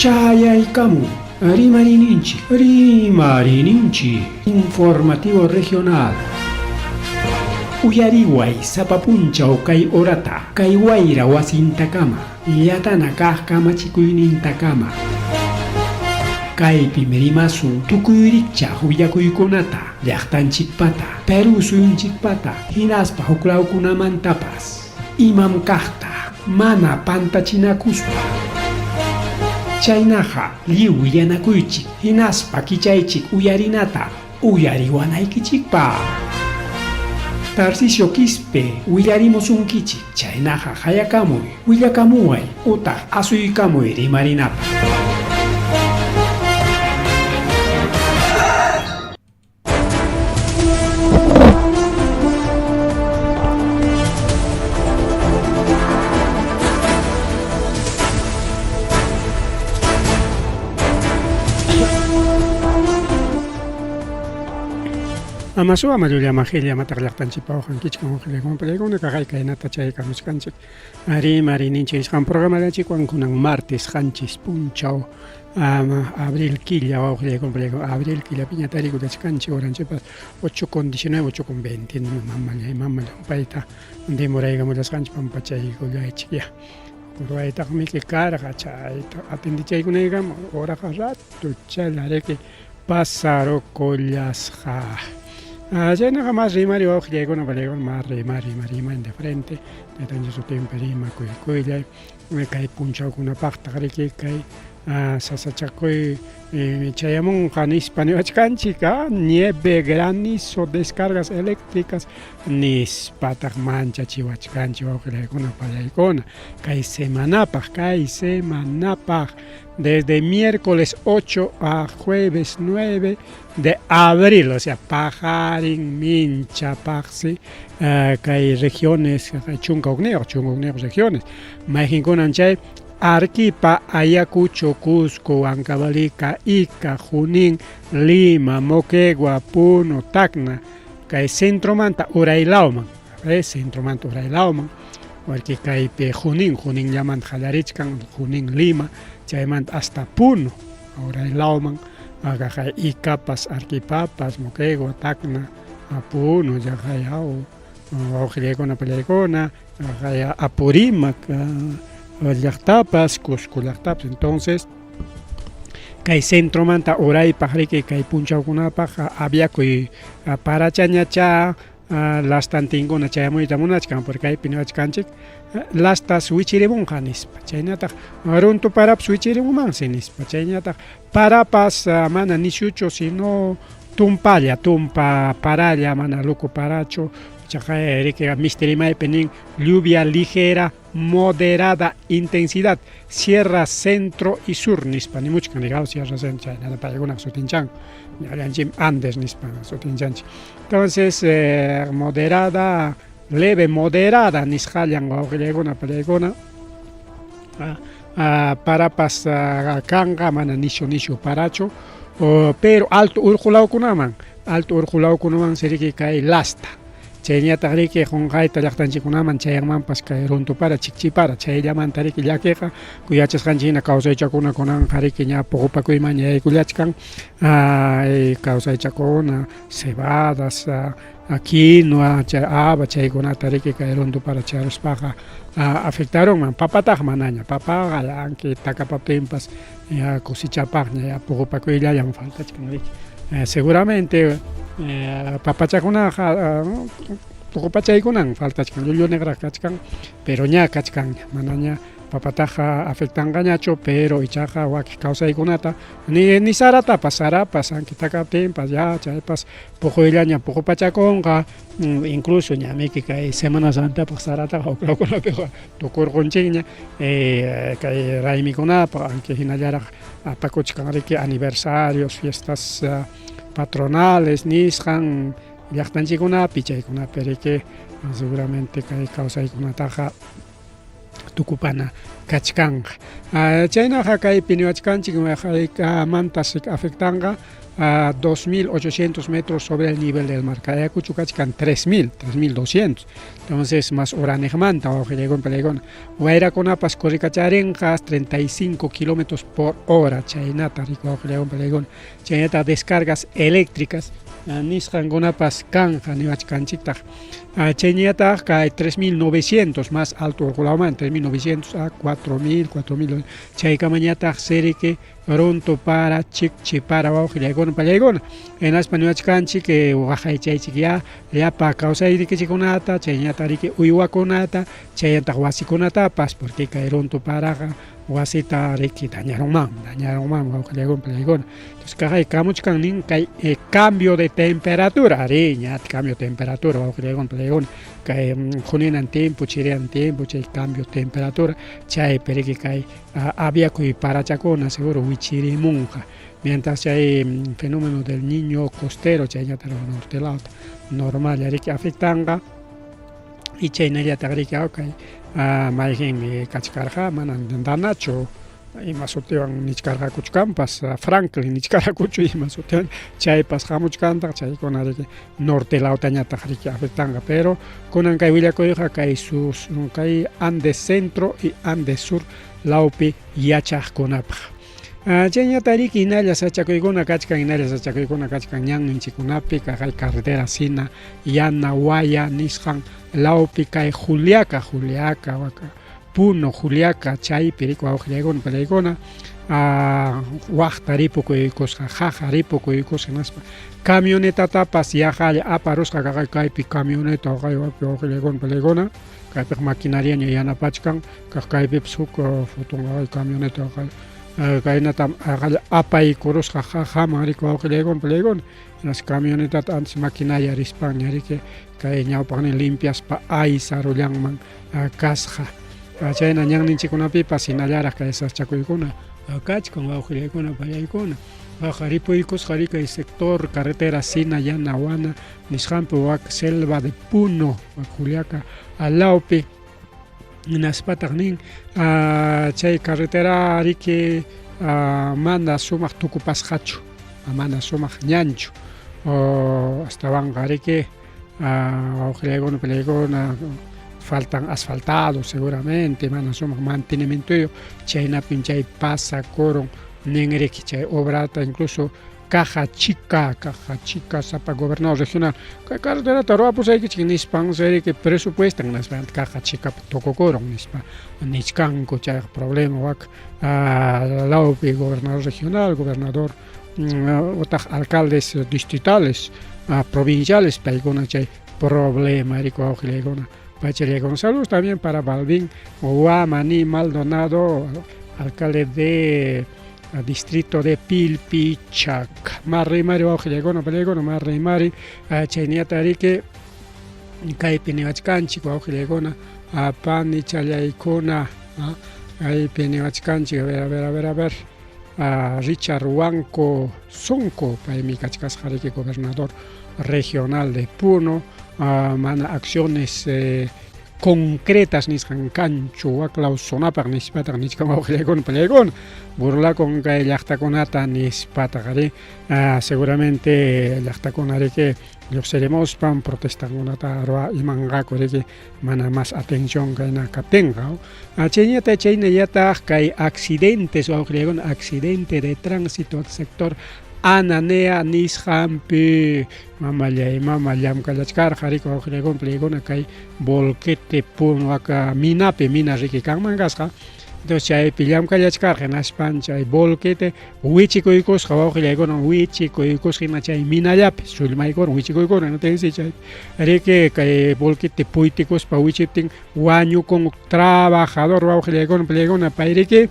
Chayaykamu, Rimarininchi, informativo regional. Uyariway sapapunchaw kay orata, kay wayra wasintakama, yatana kaq kamachikuynintakama. Kay primerimasu tukuyricha huyakuykunata, llaqtanchikpata, Peru suyunchikpata, hinaspa huklawkunamantapas, imam kaqta, mana pantachinakuspa. Chaynaqa lliw yanakuychik, hinaspa kichaychik uyarinata, uyariwanaykichikpa. Tarcisio Quispe, willarimusunkichik, chaynaqa hayakamuy, willakamuway, utaq asuykamuy rimarinata. Amasua malulia mahilia matarllaqtanchikpa uhankichkan uqillaykuman palaykuna kaqay kaynata chaykamuskanchik Rimarininchik isqan programallanchikwan kunan martes qanchis punchaw abril killa uqillaykuman palaykuna abril killapi ña tarikudachkanchik horanchipas 8:19 8:20 mamalla payta demoraykamulasqanchik pampachaykullaychik ya urwaytaqmi karqa chayta atendichaykunaykama horaqa ratu chaylariki pasarokollasqa. Chaynaqa mas rimari uqillaykuna palaykuna mas rima de frente chaytanchik sutinpi rima kuykuyllay kay punchawkunapaqtaq riki kay sasachakuy chayamunqa nispa niwachkanchik nieve, granizo, descargas eléctricas nispataq manchachiwachkanchik uqillaykuna palaykuna kay semanapaq desde miércoles 8 a jueves 9 de abril, o sea, pajarin, mincha, paxi, kay regiones, chunqawkniyuq regiones, mayjinkunan chay Arequipa, Ayacucho, Cusco, Huancavelica, Ica, Junín, Lima, Moquegua, Puno, Tacna, kay centromanta Uraylawman, centromanta Uraylawman, porque kay Junín llaman Jallarichkan, Junín Lima, chaymanta hasta Puno, Uraylawman, kay Icapas, Arequipapas, Moquegua, Tacna, Puno, Yajayaw, uqillaykuna palaykuna, Apurímac, llaqtapas, Cusco llaqtapas, entonces kay centromanta uraypaq riki kay punchawkunapaq aviakuy parachañacha lastantinkuna chayamuyta munachkan porque kaypi niwachkanchik lastas wichirimunqa nispa chaynataq runtu parapas wichirimunmansi nispa chaynataq parapas mana nishuchu sino tumpa paralla mana luku paracho chaqay riki mistirimaypi nin lluvia ligera moderada intensidad sierra centro y sur nispa nimuchkan ligado sierra centro chaynata paykunaq sutinchan ñallanchim Andes nispa sutinchanchik entonces moderada leve moderada nisqallan wawqillaykuna palaykuna parapas kanqa mana nishu paracho pero alto urqulawkunaman siriki kay lasta chayñataq riki qunqayta llaqtanchikkunaman chayanmanpas kay runtupara chikchipara chayllamanta riki llakiqa kuyachasqanchik hina kawsaychakuna kunanqa riki ña puqupakuyman yaykullachkan kawsaychakuna cebadas, quinoa, haba chaykunata riki kay runtupara charuspaqa afectaronman papataq manaña papaqa anki takapaptinpas cosechapaqña puqupakuyllallaman faltachkan riki seguramente papachakunaqa puqupachaykunan faltachkan llullu negra kachkan pero ña kachkan manaña papataqa afectanqañachu pero ichaqa waki kawsaykunata ni sarapas anki takaptinpas ya chaypas puquyllaña puqupachakunqa incluso ñamiki kay Semana Santapaq sarataqa uklawkunapiqa tukurqunchikña kay raymikunapaq anki hinallaraq apakuchkan riki aniversarios, fiestas patronales nisqan llaqtanchikkunapi chaykunapi riki seguramente kay kawsaykunataqa tukupana kachkanqa. Chaynaqa kaypi niwachkanchik mantas afectanqa a 2.800 metros sobre el nivel del mar. Kayakuchu kachkan 3.200. Entonces, más oranejmanta, ojilegon pelegon. Guairaconapas corricacharenjas 35 kilómetros por hora. Chaynata, rico ojilegon pelegon. Chaynata descargas eléctricas. Nisqankunapas kanja niwachkanchiktaj. Chaynata kay 3.900 más alto orjulaman, 3.900 a 4.000. Chaykamañata serike ronto para chikchi para ojilegon pelegon. En Aspaniwachkanchik wajaychaychik ya pa causayrike chikunata, chaynata rike uywakunata, chaynata wasikunatapas porque kay ronto paraqa wasita riki dañaronman wawqillaykuna palaykuna. Entonces kay kamuchkan nin kay cambio de temperatura, ñat cambio de temperatura wawqillaykuna palaykuna. Kay juninan tiempo, chirian tiempo, chay cambio de temperatura, chay periki kay aviakuy parachakuna seguro wichirimunqa. Mientras hay fenómeno del niño costero, chay ñata nortelauta normal yariki afectanga y chay nallata riki awkay mayjin kachkarqa manan danacho ima sutiwan nichkarqakuchkanpas Franklin nichkarqakuchu ima sutiwan chaypas hamuchkanta chaykuna riki nortelauta ñataq riki afectanga pero kunan kay willakuyqa kay sus kay Andes centro y Andes sur laupi yachaqkunapaq. Chaynata riki hinalla sachakuykuna kachkan ñanninchikunapi kay carretera sina yana waya nisqan laupi kay Juliaca waka Puno Juliaca chaypi riki wawqillaykuna palaykuna waqta ripukuykusqa jaja ripukuykusqa naspa camionetatapas yajalla aparusqa kaypi camioneta kay wawqillaykuna palaykuna kaypi maquinariaña yanapachkan kaypipas huk futun camioneta kaynata apaykurusqa jajaman riki wawqillaykuna palaykuna las camionetata antes maquinaria rispaña riki kay ñawpaqnin limpiaspa aysa rullanman kasqa. Chayna ñanninchikunapipas hinallaraq kay sachakuykuna kachkan wawqillaykuna pallaykuna ripuykusqa riki sector carretera sina yana wana nisqanpi wak selva de Puno Juliaca alawpi naspataq nin chay carretera riki mana sumaq tukupasqachu mana sumaq ñanchu astawanqa riki wawqillaykuna palaykuna faltan asfaltados seguramente mana sumaq mantenimiento chaynapin chay pasakuron nin riki chay obrata incluso caja chica sapa gobernador regional kay carreterata ruapusaykichik nispan seriki presupuestan nispan caja chica tokokuron nispa nichkanku chay problema wak laupi gobernador regional gobernador utaq alcaldes distritales provinciales paykuna chay problema riki wawqillaykuna pachariykuna. Saludos también para Balvin Guamani Maldonado, alcalde de distrito de Pilpichac. Marri wawqillaykuna palaykuna marri chayniyata riki kaypi niwachkanchik wawqillaykuna pani challaykuna kaypi niwachkanchik a ver Richard Huanco Zunco paymi kachkasqa riki gobernador regional de Puno mana acciones concretas nisqan kanchu waklawsunapaq nispataq nichkan wawqillaykuna pallaykuna burlakun kay llaqtakunata nispataq seguramente llaqtakuna riki lluqsirimuspan protestakunata imanqaku riki mana más atención kayna kaptinqa chaynallataq kay accidentes wawqillaykuna accidente de tránsito al sector Ananea nisqanpi mamallam kallachkarqa riki wawqillaykuna palaykuna kay volquete Punuaca mina riki kanman kasqa entonces chaypi llamkallachkarqa hinaspan chay volquete wichikuykusqa wawqillaykuna wichikuykusqa hina chay minallapi sullmaykuran wichikuykuna notensi chay riki kay volquete puytikuspa wichiptin wañukun trabajador wawqillaykuna palaykuna pay riki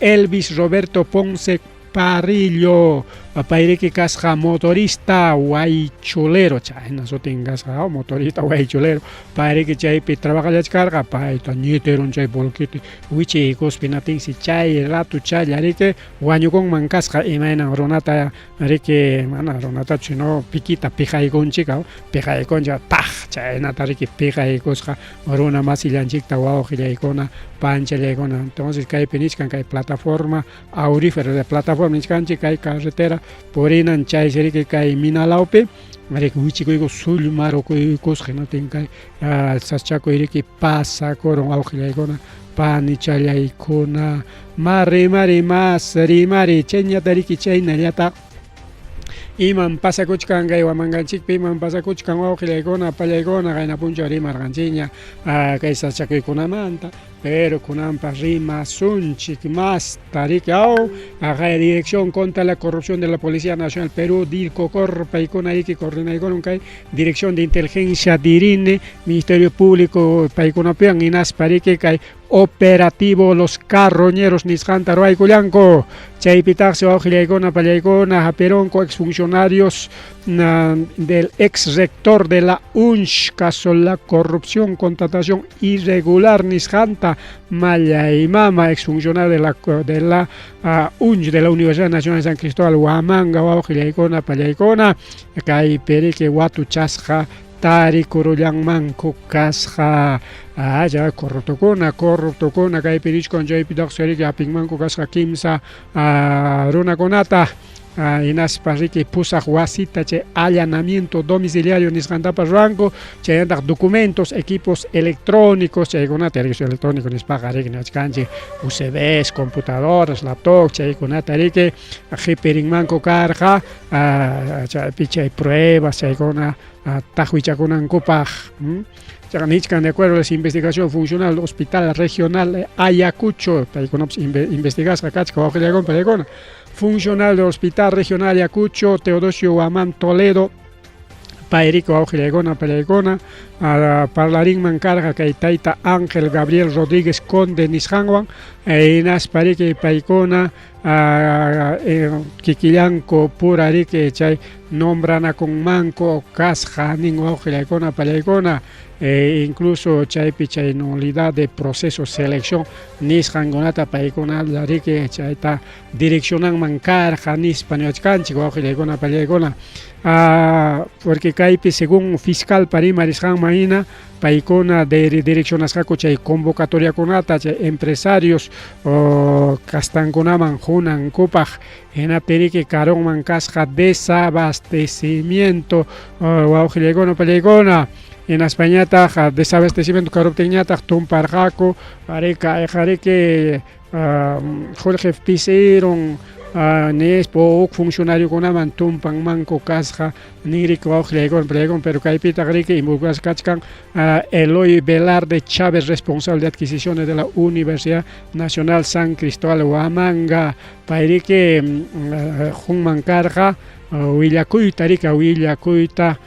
Elvis Roberto Ponce parillo pairiki kasqa motorista waychulero chayna sutin kasqa motorista waychulero pairiki chaypi trabajallachkarqa payta ñeteron chay bolquete wichikuspinatinsi chay rato chayllariki wañukunman kasqa imaynan runata riki mana runata chino piquita pijaykunchika pijaykunchika taj chaynata riki pijaykusqa runa masillanchikta wawqillaykuna panchallaykuna entonces kaypi nishkan kay plataforma aurífera de plataforma nishkanchik kay carretera purinan chaysiriki kay Minalawpi riki wichikuyku sullmarukukusqa natin kay sachakuyriki pasakurun wawqillaykuna pani challaykuna mari mas rimari chayñata riki chaynallata iman pasakuchkan kay wamanganchikpi iman pasakuchkan wawqillaykuna pallaykuna qayna punchaw rimarqanchikña kay sachakuykunamanta pero kunanpas rimasunchik mas tariki kay Dirección contra la Corrupción de la Policía Nacional Perú DIRCOCOR paykuna riki coordinaykunman kay Dirección de Inteligencia DIRINE Ministerio Público paykunapiwan hinaspa riki kay operativo Los Carroñeros nisqanta ruaykullanku chaypitaqsi wawqillaykuna pallaykuna hapironku exfuncionarios del ex rector de la UNSH caso la corrupción contratación irregular nisqanta mallaymama exfuncionario de la UNSH de la Universidad Nacional de San Cristóbal Huamanga wawqillaykuna pallaykuna kaypi riki watuchasqa tarikurullanmanku kasqa corruptokuna kaypi rishkun chaypitaqsi riki hapinmanku kasqa kimsa runakunata hinaspa riki pusaq wasita chay allanamiento domiciliario nisqantapas ruranku chaynataq documentos equipos electrónicos chaykunata electrónicos electrónico nispaqa riki niwachkanchik UCBs computadoras laptops chaykunata riki qhipirinmanku karqa chaypi chay pruebas chaykuna tajwichakunankupaq de acuerdo a la investigación funcional del Hospital Regional Ayacucho, investigasqa kachka wawqillaykuna pallaykuna funcional del Hospital Regional Ayacucho Teodosio Guamán Toledo payriki wawqillaykuna pallaykuna parlarinman karqa kay tayta Ángel Gabriel Rodríguez Conde nisqanwan hinaspa riki paykuna kikillanku pura riki chay nombranakunmanku kasqa nin wawqillaykuna pallaykuna incluso chaypi chay nulidad de proceso selección nisqankunata paykuna riki chayta direccionanman karqa nispa niwachkanchik wawqillaykuna pallaykuna porque kaypi según fiscal parimarisqanman hina paykuna direccionasqaku chay convocatoriakunata chay empresarios kastankunaman hunankupaq hinapi riki karunman kasqa desabastecimiento wawqillaykuna pallaykuna en Españataq desabastecimiento karuptinñataq tumparqaku riki Jorge Pizarro nispo uk funcionariokunaman tumpanmanku kasqa ninriki wawqillaykuna pallaykuna pero kaypitaq riki involucrados kachkan Eloy Velarde Chávez responsable de adquisiciones de la Universidad Nacional San Cristóbal Huamanga payriki hunman karqa willakuyta riki willakuyta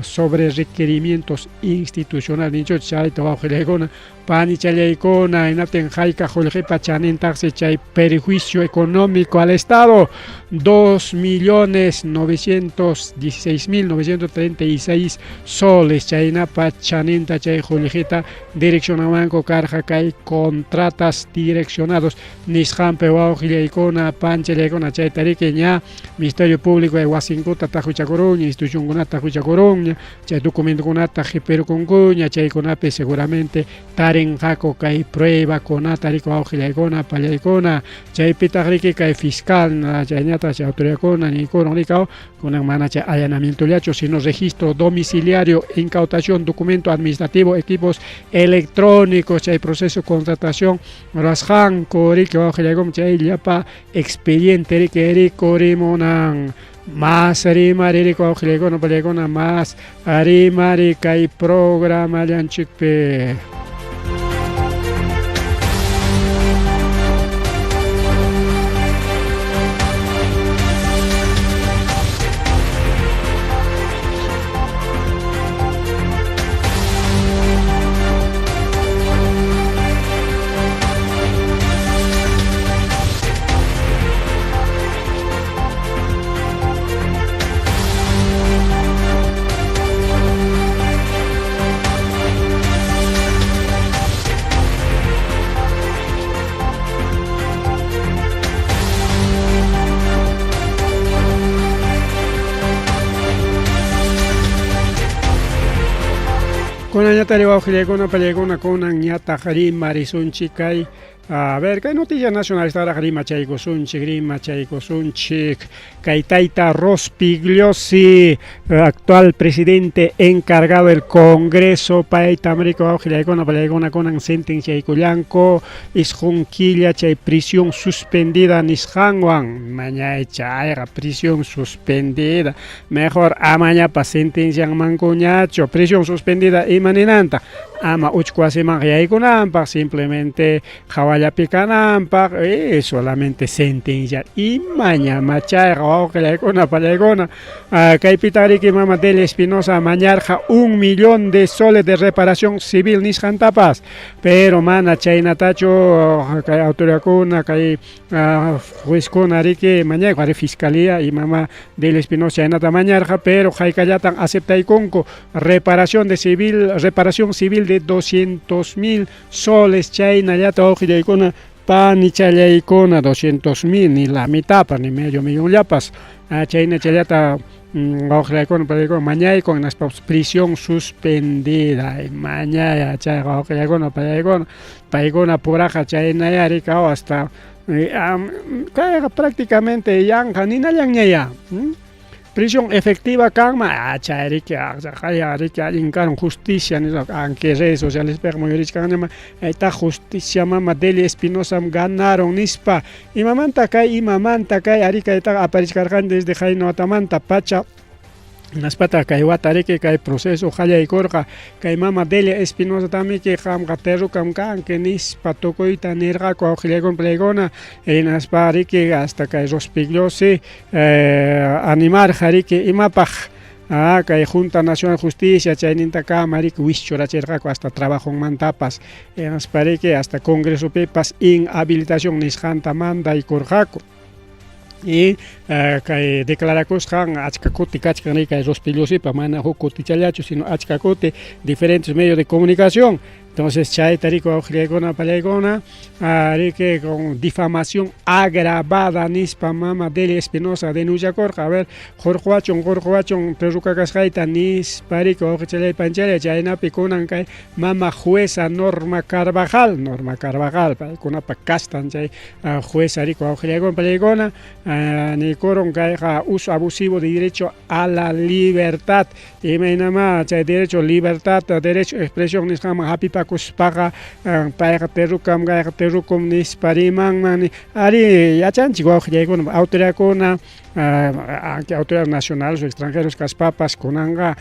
sobre requerimientos institucionales nicho chayta wawqillaykuna pani challaykuna hinaptin hayka qullqipa chanintaqsi chay perjuicio económico al Estado 2.916.936 soles chaynapa chaninta chay qullqita direccionamanku karqa kay contratas direccionados nisqanpi wawqillaykuna panchallaykuna chayta riki ña Ministerio Público de wasinkuta tajwichakurunña institucionkunata tajwichakurunña chay documentokunata qhipirukunkuña chaykunapi seguramente tarinqaku kay pruebakunata riki wawqillaykuna pallaykuna chaypitaq riki kay fiscal chayñata chay autoridadkuna ninkurun riki kunan mana chay allanamientollachu sino registro domiciliario incautación documento administrativo equipos electrónicos chay proceso de contratación rasqanku riki wawqillaykuna chay llapa expediente riki rimunan más rimari riki wawqillaykuna pallaykuna más rimari kay programa llanchikpi Kuna ñata riwawqillaykunapa pallaykuna kunan ñataq rimarisunchik kay a ver, kay noticia nacionalistaraq rimachaykusunchik kay tayta Rospigliosi, actual presidente encargado del Congreso payta riwawqillaykuna pallaykuna kunan sentenciaykullanku isqun chay prisión suspendida nisqanwan mañay chayqa prisión suspendida mejor amañapa sentencianmankuñachu prisión suspendida imaninanta ama uchku wasiman yaykunanpaq simplemente hawallapi kananpaq solamente sentencia imañama chayqa wawqillaykuna pallaykuna kaypita riki mama Delia Espinosa mañarqa 1 millón de soles de reparación civil nisqantapas pero mana chaynatachu kay autoridadkuna kay juezkuna riki mañayqa fiscalía y mama Delia Espinosa chaynata mañarqa pero haykallatan aceptaykunku reparación civil de 200.000 soles chaynallata wawqillaykuna pani challaykuna 200.000 ni la mitad ni medio millón llapas chayna challata wawqillaykuna pallaykuna mañaykun prisión suspendida mañaya chay wawqillaykuna pallaykuna puraqa chaynayari kaw hasta kayqa prácticamente yanqa ninallanñaya prisión efectiva kanma chayriki riki allin karon justicia aunque redes sociales permoyurishkanñama esta justicia mama Delia Espinosa ganaron nispa imamanta kay ari kayta aparishkarqan desde Jainoatamanta pacha naspata kay watariki kay proceso qallaykurqa kay mama Delia Espinosa tamiki qamqa terrukam kanki nispa tukuyta nirqaku wawqillaykuna pallaykuna naspa riki hasta kay Rospigliosi animarqa riki imapaq kay Junta Nacional de Justicia chayninta kama riki wischurachirqaku hasta trabajonmantapas naspa riki hasta Congresopipas inhabilitación nisqanta mandaykurqaku y kay declarakusqan achka kuti kachkan kay Rospigliosipa mana huk kutichallachu sino achka kuti diferentes medios de comunicación entonces chayta riki wawqillaykuna pallaykuna riki con difamación agravada nispa mama Delia Espinosa denunciakurqa a ver qurqwachon terruka kasqayta nispa riki wawqichallaypanchalay chaynapi kunan kay mama jueza Norma Carvajal paykunapa kastan chay jueza riki wawqillaykuna pallaykuna nikuron kayqa uso abusivo de derecho a la libertad imaynama chay derecho libertad derecho expresión nisqanman hapipakuspaqa payqa terrukum nisparimanman ari yachanchik wawqillaykuna autoridadkuna autoridades nacionales o extranjeros kaspapas kunanqa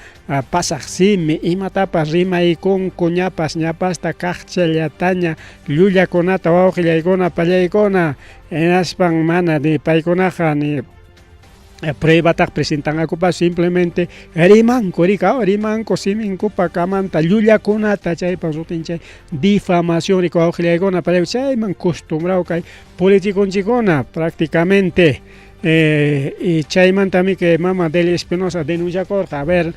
pasaq simi imatapas rimaykunku ñapasta kaqchallataña llullakunata wawqillaykuna pallaykuna enaspan mana ni paykunaqa ni pruebataq presentangakupas simplemente rimanku siminkupa kamanta llullakunata chaypan sutin chay difamación riki wawqillaykuna pallaykuna chayman acostumbrado kay politikunchikkuna prácticamente y chaymantami que mama Delia Espinosa denunciakurqa a ver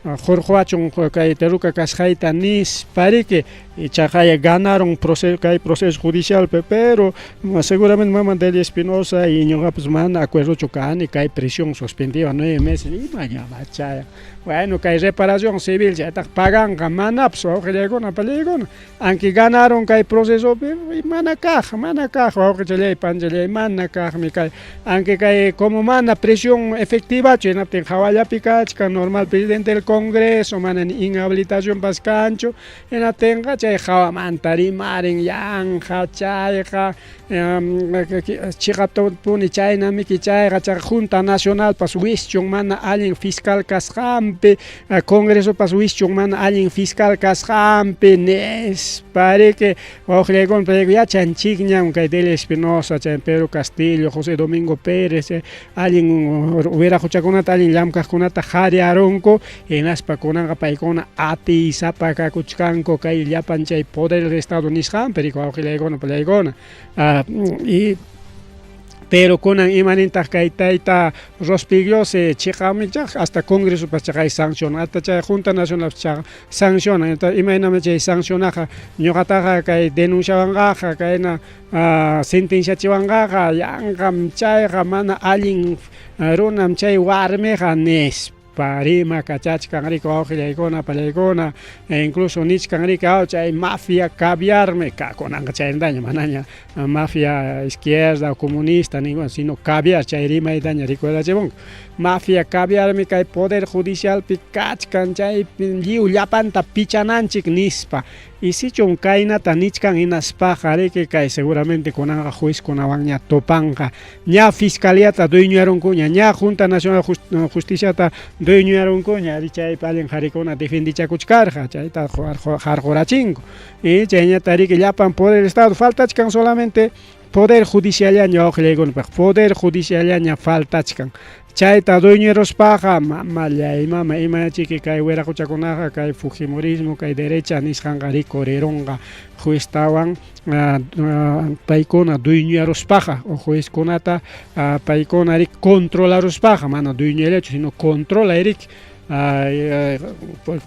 qurqwachon kay terruka kasqayta nispariki y chaqaya ganaron proceso judicial pero seguramente mama Delia Espinosa y ñuqapas mana acuerdochu kani kay prisión suspendida 9 meses imañama chaya bueno kay reparación civil chaytaq paganqa manapas wawqillaykuna pallaykuna aunque ganaron kay proceso mana kaq wawqichallaypanchalay mana kaqmi kay aunque kay como mana prisión efectivachu hinaptin hawallapi kachkan normal presidente del Congreso mana ni inhabilitación paskanchu hinaptinqa chay hawamanta rimarin yanqa chayqa chiqaptapuni chaynamiki chayqa chay Junta Nacional pas wischun mana allin fiscal kasqanpi Congresopas wischun mana allin fiscal kasqanpi nispariki wawqillaykuna pallaykuna yachanchikñam kay Delia Espinosa chay Pedro Castillo José Domingo Pérez allin wira huchakunata allin llamkaqkunata qhariarunku hinaspa kunanqa paykuna atisapa kakuchkanku kay llapan chay poder del Estado nisqanpi riki wawqillaykuna pallaykuna y pero kunan imanintaq kay tayta Rospigliosi chiqamikchaq hasta Congreso pas chaqay sanciona hasta chay Junta Nacional sanciona imaynama chay sancionaqa ñuqataqa kay denunciawanqaqa kayna sentenciachiwanqaqa yanqam chayqa mana allin runam chay warmiqa parima kachachkan rico awqillaykuna pallaykuna incluso nichkan rica chay mafia caviarme kakunanqa chayrintaña manaña mafia izquierda o comunista ninguna sino caviar chay rimaytaña rikurachibunqa mafia caviarmi kay poder judicial pi kachkan chay lliw llapanta pichananchik nispa y sichun kaynata nichkan hinaspaqa riki kay seguramente kunanqa juezkunawan ña topanqa ña fiscaliata dueñarunkuña ña Junta Nacional Justiciata dueñarunkuña chaypi allin qarikuna defendichakuchkarqa chayta qarqurachinku y chayñata riki llapan poder estado faltachkan solamente poder judicialaña awqillaykunapaq poder judicialaña faltachkan chayta dueñerospaqa mama imachiki kay wiraquchakunaqa kay fujimorismo kay derecha nisqanqa rikurerunqa jueztawan paykuna dueñerospaqa o juezkunata paykuna rik controlarospaqa mana dueñerachu sino controla rik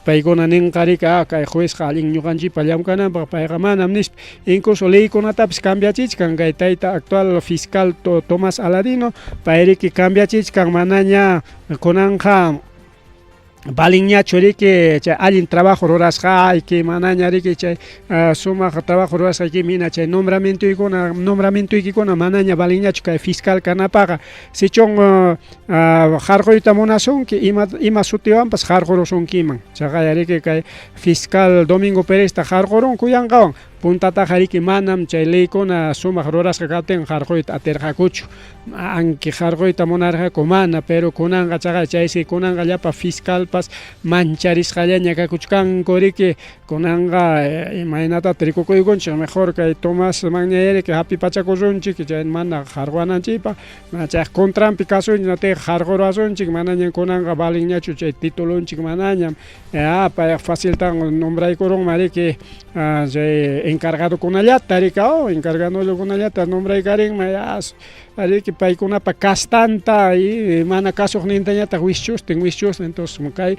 paykuna ninqa rika kay juezqa allin ñuqanchikpa llamkananpaq payqa manam nispa incluso leykunatapis cambiachichkan kay tayta actual fiscal Tomás Aladino pay riki cambiachichkan manaña kunanqa balinñachu riki chay allin trabajo rurasqayki manaña riki chay sumaq trabajo rurasqayki mina chay nombramientoykuna manaña balinñachu kay fiscal kanapaqa sichun qarquyta munasunki ima sutiwanpas qarqurusunkiman chaqay riki kay fiscal Domingo Perezta qarqurun kuyanqawan puntataqa riki manam chay leykuna sumaq rurasqa kaptin qarquyta atirqakuchu anki qarquyta munarqaku mana pero kunanqa chaqay chaysi kunanqa llapa fiscalpas mancharisqallaña kakuchkanku riki kunanqa imaynata rikukuykunchik mejor kay Tomás manña riki hapipachakusunchik chay mana qarqwananchikpa chay contrampi kasunchik qarqurasunchik manaña kunanqa balinñachu chay titulunchik manañam pay faciltan nombraykurunman riki chay encargado kunallata rika encargado kunallata nombraykarinman riki paykunapa kastanta y mana kasuqnintañata wischusten entonces kay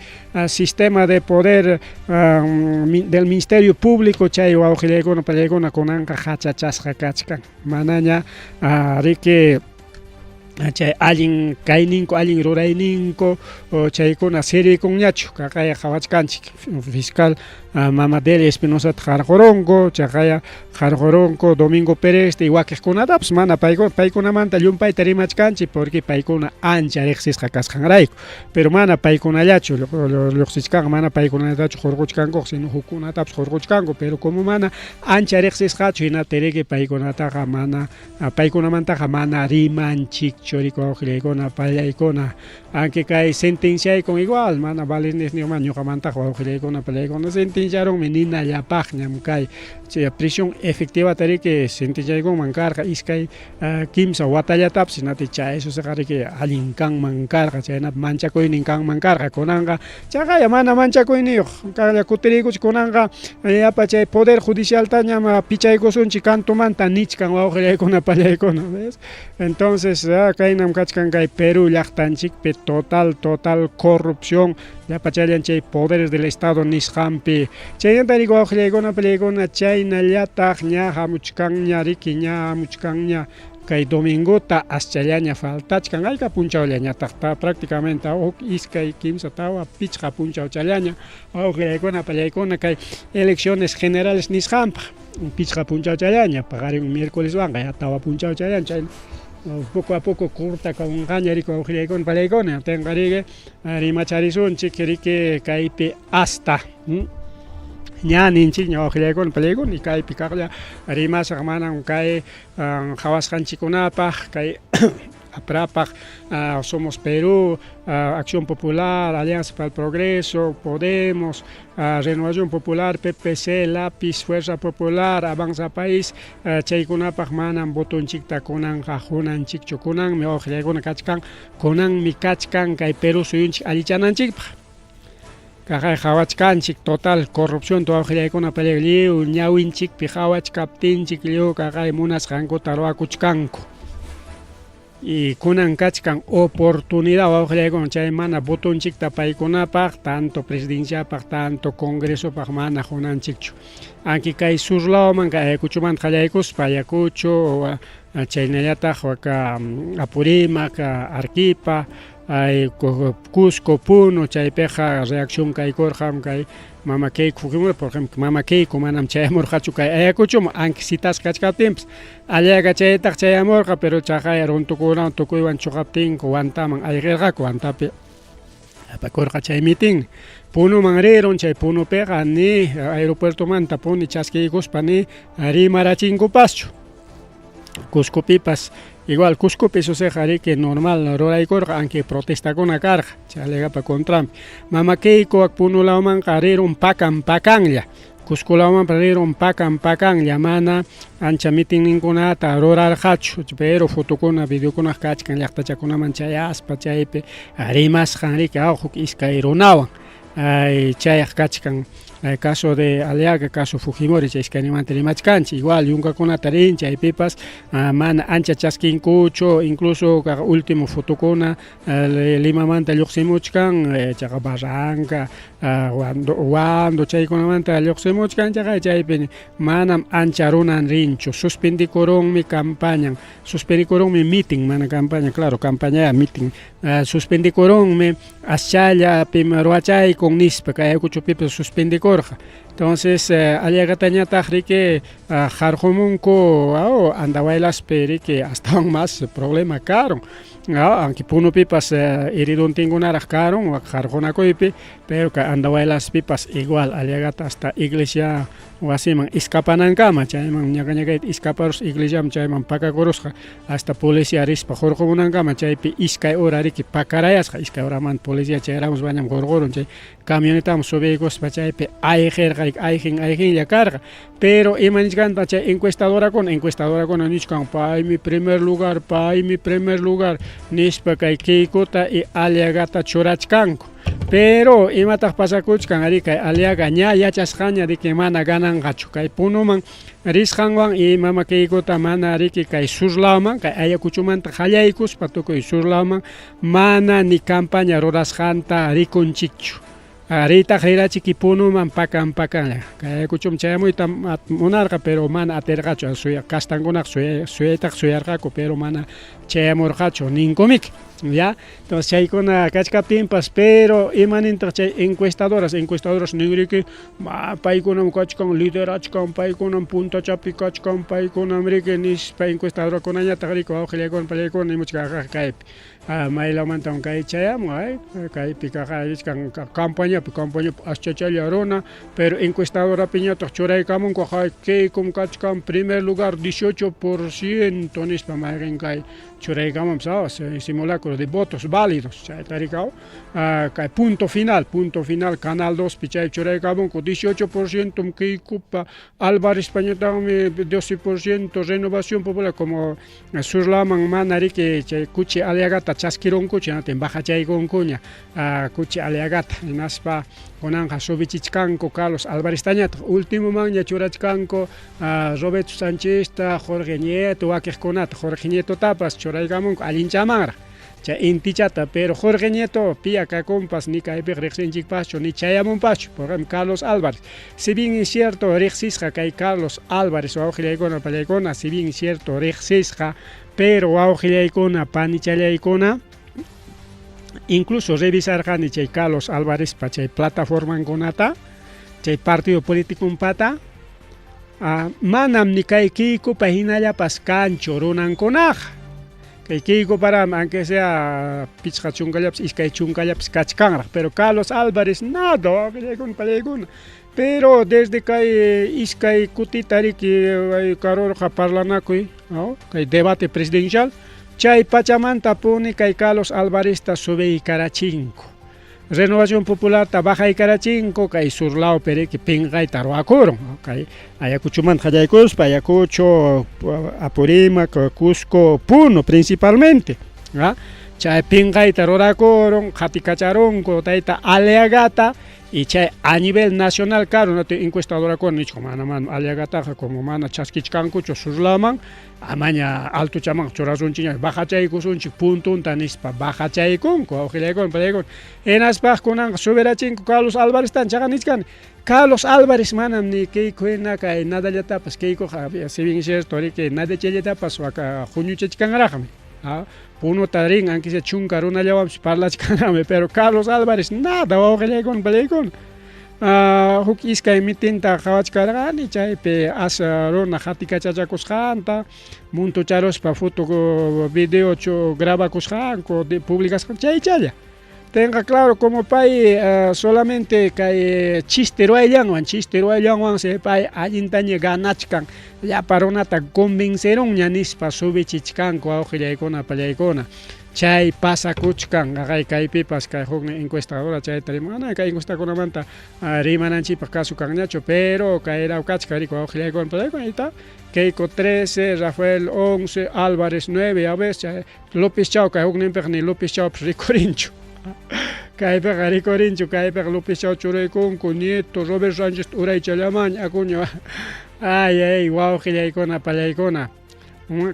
sistema de poder del Ministerio Público chay wawqillaykuna pallaykuna kunanqa hachachasqa kachkan manaña riki chay allin kayninku allin rurayninku chaykuna siriykunñachu kakaya qhawachkanchik fiscal Mamadeli Espinosa qarqurunku chaqaya qarqurunku Domingo Pérez y wakiqkunatapas mana paykunamanta llumpayta rimachkanchik porque paykuna ancha riqsisqa kasqanrayku pero mana paykunallachu lluqsishkanqa mana paykunallachu qurquchkanku sino hukkunatapas qurquchkanku pero como mana ancha riqsisqachu hinata riki paykunataqa mana paykunamantaqa mana rimanchikchu riku awqillaykuna pallaykuna aunque kay sentenciaykun igual mana valines niman ñuqamantaqa wawqillaykuna pallaykuna sentenciaronmi ninallapaqñam kay prisión efectiva tariki sentenciaykunman karqa iskay kimsa watallatapas hinata chaysusiqa riki allin kanman karqa chayna manchakuynin kanman karqa kunanqa chaqaya mana manchakuyniyuq kalla kutirikuchik kunanqa yapa chay poder judicialtaña pichaykusunchik cantumanta nichkan wawqillaykuna pallaykuna ¿ves? Entonces kaynam kachkan kay Perú llaqtanchikpi total corrupción llapa chayllan chay poderes del Estado nisqanpi chaynata riki wawqillaykuna pallaykuna chaynallataq ña hamuchkanña riki ña hamuchkanña kay domingota aschallaña faltachkan ayka punchawllañataq prácticamente iskay kimsa tawa pichqa punchawchallaña wawqillaykuna pallaykuna kay elecciones generales nisqanpaq pichqa punchawchallaña paqarin miércoles wanqa ya tawa punchawchallaña chay poco a poco kurta kawanqaña riki wawqillaykuna pallaykuna tenqa riki rimacharisunchik riki kaypi hasta ña ninchik ña wawqillaykuna pallaykuna y kaypi kaqlla rimasaq manan kay qhawasqanchikkunapaq kay APRAPAQ, Somos Perú, Acción Popular, Alianza para el Progreso, Podemos, Renovación Popular, PPC, Lápiz, Fuerza Popular, Avanza País, chaykunapaq manan botonchikta kunanqa hunanchikchu kunanmi wawqillaykuna kachkan kunanmi kachkan kay Perú suyunchik allichananchikpaq kaqay qhawachkanchik total corrupción wawqillaykuna pallayku lliw ñawinchikpi qhawachkaptinchik lliw kaqay munasqankuta ruwakuchkanku y kunan kachkan oportunidad wawqillaykuna chay mana botonchikta paykunapaq tanto presidenciapaq tanto congresopaq mana hunanchikchu anki kay sur lawman kay Ayacuchumanta qallaykuspa Ayacucho chaynallataq waka Apurímac Arequipa Cusco, Puno, chaypiqa reacción kaykurqam kay Mama Keiko Fujimori, por ejemplo, Mama Keiko manam chayamurqachu kay Ayacuchuma, aunque citas kachkaptinpas, aliaga chaytaq chayamurqa, pero chaqay runtukunawan tukuywan chuqaptinqa wantaman ayqirqaku, wantapi apakurqa chay mitin. Punuman riron, chay Punupiqa ni aeropuertomanta puni chaskiykuspa ni rimarachinkuspaschu. Cuscopipas igual Cuscopi suceja que normal ruraykurqa aunque protestakuna karqa chaylegapa contrami Mama Keiko Punulawman riron pakanlla Cusculawman riron pakanlla mana ancha mitinninkunata rurarqachu pero fotokuna videokuna kachkan llaqtachakunaman chayaspa chaypi rimasqan riki huk iskay runawan chayaq kachkan caso de Aliaga, caso Fujimori, chayskanimanti rimachkanchik igual yunkakunata rin chaypipas mana ancha chaskinkuchu incluso último fotokuna Limamanta lluqsimuchkan chaqa Barranca Wando chaykunamanta lluqsimuchkan chaypi manam ancha runan rinchu suspendikurunmi campaña suspendikurunmi meeting mana campaña claro campaña meeting suspendikurunmi aschallapi ruachaykun nispa kay Ayacuchupipas suspendikurqa entonces alliagatañataq riki qarqumunku andawaylaspi riki astawan más problema karon aunque Punupipas heriduntinkunaraq karon qarqunakuypi pero andawaylaspipas igual alliagata hasta iglesia wasiman escapanankama chayman ñaqa escaparus iglesiaman chayman pakakurusqa hasta policía rispa hurqumunankama chaypi iskay hora riki pakarayasqa iskay horamanta policía chayramus bañam hurqurun chay camionetaman subiykuspa chaypi ayqinlla karqa pero imanishkanta chay encuestadorakuna nishkan paymi primer lugar nispa kay Keikuta y Aliagata churachkanku pero imataq pasakuchkan ari kay Aliaga ña yachasqaña de que mana gananqachu kay Punuman risqanwan y Mama Keikuta mana riki kay surlawman kay Ayacuchumanta qallaykuspa tukuy surlawman mana ni campaña rurasqanta rikunchikchu Aritaq rirachiki Punuman pakanlla kay Ayacuchum chayamuyta munarqa pero mana atirqachu castankunaq suyaytaq suyarqaku pero mana chayamurqachu ninkumik ya entonces chaykuna kachkaptinpas pero imanintaq chay encuestadoras ninriki paykunam kachkan liderachkan paykunam puntachapi kachkan paykunam riki nispa encuestadorakunañataq riki wawqillaykuna pallaykuna imuchka kaypi maylamantam kay chayamun kaypi kachkan campaña aschachalla runa pero encuestadorapiñataq churaykamunku Keikum kachkan primer lugar 18% nispa mayqin kay churaykamun simulacro de votos válidos chaytarikau kay punto final canal 2 pichay churaykamunku 18% Keikupa Álvarez pañataqmi 12% renovación popular como surlaman mana riki chay kuchi Aliagata chaskirunku chaynatin bajachaykunkuña kuchi Aliagata hinaspa kunanqa subichichkanku Carlos Álvarez tañataq ultimomanña churachkanku Roberto Sanchezta Jorge Nieto wakiqkunata Jorge Nieto tapas churaykamunku allinchamanraq chay intichata pero Jorge Nieto piyakakumpas ni kaypi riqsinchikpaschu ni chayamunpaschu por ejemplo Carlos Álvarez si bien es cierto riqsisqa kay Carlos Álvarez wawqillaykuna pallaykuna si bien es cierto riqsisqa pero wawqillaykuna panichallaykuna incluso revisarqani chay Carlos Álvarez pa chay plataformankunata chay partido políticompata manam ni kay Keikupa hinallapas kanchu runankunaqa kay Keikupara aunque sea pichqa chunkallapas iskay chunkallapas kachkanraq pero Carlos Álvarez nada wawqillaykuna pallaykuna pero desde kay iskay kutita riki karurqa parlanakuy kay debate presidencial chay pachamanta puni kay Carlos Álvarezta subiykarachinku Renovación Popular bajaykarachinku kay surlawpi riki pinqayta ruwakurun kay Ayacuchumanta qallaykuspa Ayacucho Apurímac Cusco Puno principalmente chay pinqayta rurakurun qatikacharunku tayta Aliagata y chay a nivel nacional karon encuestadorakuna nichku mana Aliagataqa como mana chaskichkankuchu surlaman amaña altuchaman churasunchik bajachaykusunchik puntunta nispa bajachaykunku wawqillaykuna pallaykuna hinaspaq kunanqa subirachinku Carlos Álvarez chaqa nichkani Carlos Álvarez manam ni Keikuhina kay nadallatapas Keikuqa si bien es cierto riki nadachallatapas waka huñuchachkanraqmi puno tarin aunque se chunca runa llawapish parlachkanami, pero Carlos Álvarez nada wawqillaykuna palaykuna. Huk iskay mitinta qhawachkarqani chaypi runa qhatikachachakusqanta montucharuspa foto video grabakusqanku publicasqan chaychalla. Tenga claro como pay solamente kay chiste ruayllawan se pay allintaña ganachkan llapa runata convenceron ña nispa subichichkanku wawqillaykuna pallaykuna. Chay pasakuchkan kaypipas kay hukni encuestadora chayta rimana kay encuestakunamanta rimananchipaq caso kanñachu, pero kay rawkachka riku wawqillaykuna pallaykuna ita Keiko 13, Rafael 11, Álvarez 9, a veces López Chao kay hukninpiq ni López Chao rikurinchu. Kaypiqa rikurinchu, kaypiqa López Chao churaykunku, Nieto, Robert Sánchez uraychallamaña akuña. Ay, wawqillaykuna pallaykuna.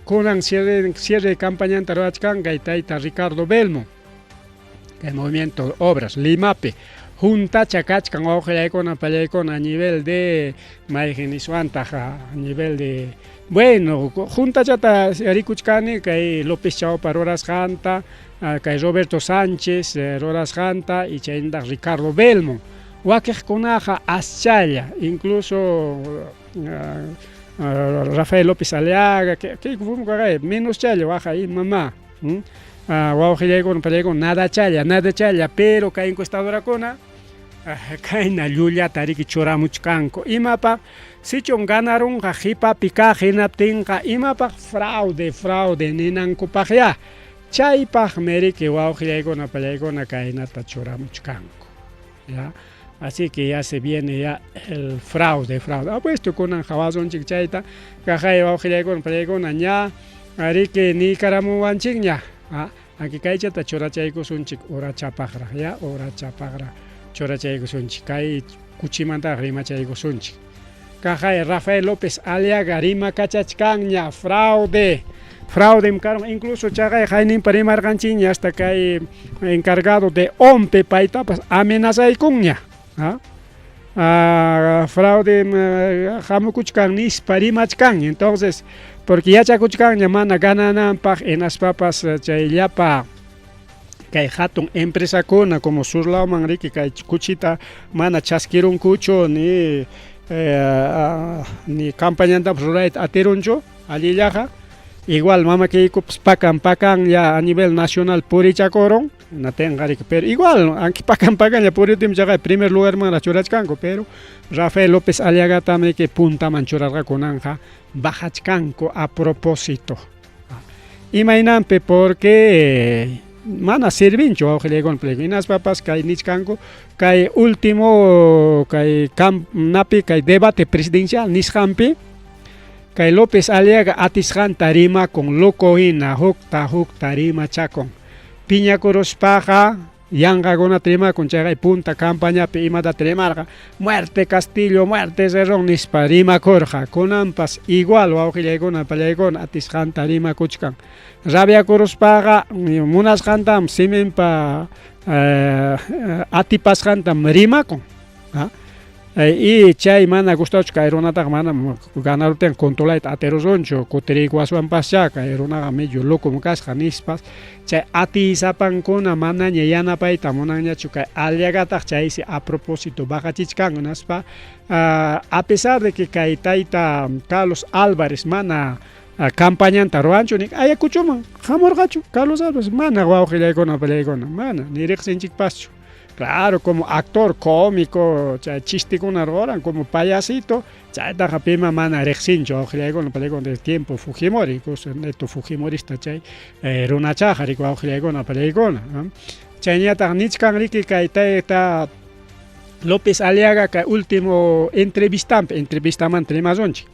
Kunan cierre de campaña antaruachkan kay tayta Ricardo Belmo. Kay Movimiento Obras, Limape. Junta chakachkan wawqillaykuna pallaykuna a nivel de a nivel de bueno, junta chata rikuchkani kay López Chao rurasqanta, kay Roberto Sánchez rurasqanta y chaynta Ricardo Belmo. Wakiqkunaqa aschalla, incluso Rafael López Aliaga, que menos challa baja ahí mamá. Wawqillaykuna pallaykuna nada challa, pero kay encuestadora kayna llullata riki churamuchkanku. Imapa sichon ganaron hipapi hinaptinqa imapa fraude ninankupaqya. Chaypaq meriki wawqillaykuna pallaykuna kaynata churamuchkanku. ¿Ya? Así que ya se viene ya el fraude. Apuesto kunan hawazonchik chayta kajay wawqillaykuna pallaykuna ña riki Nicaraguanchik ña. Aquí kaychata churachaykusunchik urachapaqra, ya urachapaqra churachaykusunchik kay kuchimanta rimachaykusunchik. Kajay Rafael López Aliaga rima kachachkanña fraude karon incluso chaqay hayninpa rimarqanchikña hasta kay encargado de OMPE paytapas amenazaykunña. Fraude hamukuchkan nispa rimachkan, entonces porque yachakuchkanña mana ganananpaq enaspapas chay llapa kay hatun empresakuna como Surlauman riki kay kuchita mana chaskirunkuchu ni campañantapas rurayta atirunchu allillaqa. Igual mama que pakan ya a nivel nacional purichakoron, no tenga pero igual aunque pakan ya puritim ya primer lugar man la churachkanko, pero Rafael López Aliaga también que punta manchurarga konanja bajachkanko a propósito. Imainampe porque mana sirvincho wawqillaykuna pleginas papas kay nichkanko kay último kay napi kay debate presidencial nisqanpi kay López Aliaga atisqanta rima con locohina hukta rima chakon piñakuruspaqa yanqakunata rimakun chay punta campañapi imata rimarqa muerte Castillo, muerte Cerrón nispa rimakurqa kunanpas igual wawqillaykuna pallaykuna atisqanta rimakuchkan rabiakuruspaqa munasqantam siminpa atipasqantam rimakun. Y chay mana gustawchu kay runataqa mana ganaruten controlayta aterusonchu kutirikuaswan pascha kay runaqa medio loco kasqa nispas chay atisapankuna manaña yanapayta munanñachu kay Aliagataq chaysi a propósito bajachichkanku naspa a pesar de que kay tayta Carlos Álvarez mana campañanta ruanchu nik ayakuchuman hamurqachu Carlos Álvarez mana wawqillaykuna pallaykuna mana ni riqsinchikpaschu. Claro, como actor cómico, chistikuna roran, como payasito, chaytaqa pima mana riqsinchu wawqillaykuna pallaykuna del tiempo Fujimori, incluso neto Fujimorista chay runachaqa riku wawqillaykuna pallaykuna. Chayñataq nichkan riki kay tayta López Aliaga kay último entrevistamanta rimasonchik.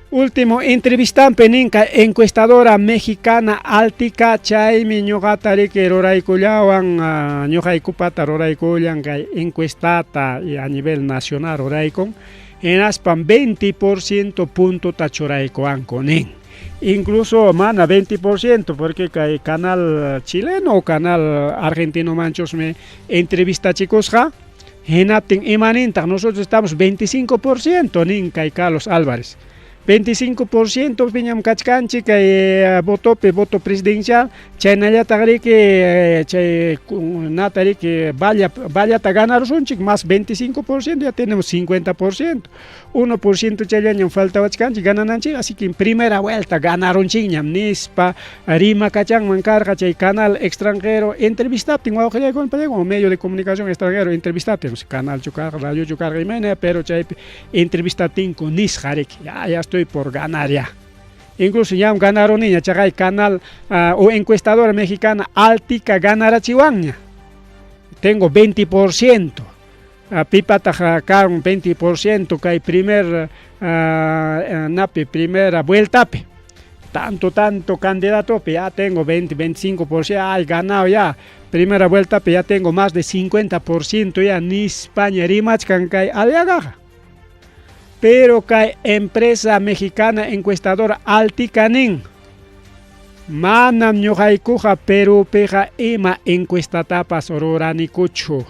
Último entrevistampe ninka encuestadora mexicana Altica chaymi ñuqata riki ruraykullawan ñuqaykupata ruraykullan kay encuestata a nivel nacional ruraykun hinaspan 20% puntota churaykuwanku nin. Incluso mana 20% porque kay canal chileno o canal argentino manchosme entrevistachikusqa hinaptin imanintaq nosotros estamos 25% nin kay Carlos Álvarez. 25% piñam kachkanchik kay voto presidencial chaynallataq riki chay nata riki vallata ganarunchik más 25% ya tenemos 50%. 1% chayllañam faltawachkanchik ganananchik, así que en primera vuelta ganarunchikñam nispa rima kachanman karqa chay canal extranjero entrevistaptin wawqillaykuna como medio de comunicación extranjero entrevistaptin canal chukarqa radio chukarqa imana pero chay entrevistaptinku nisqa riki ya estoy por ganar ya. Incluso ya ganaron niña chay canal o encuestadora mexicana Altica ganarachiwanña. Tengo 20%. Pipata un 20% que primer primera vuelta tanto candidato ya tengo 20-25%, ay ganado ya primera vuelta ya tengo más de 50% ya ni España rimachkan kay aliagaja. Pero que empresa mexicana encuestadora Alticanin manam ñuqaykuqa Perupiqa ima encuestatapas ruranikuchu.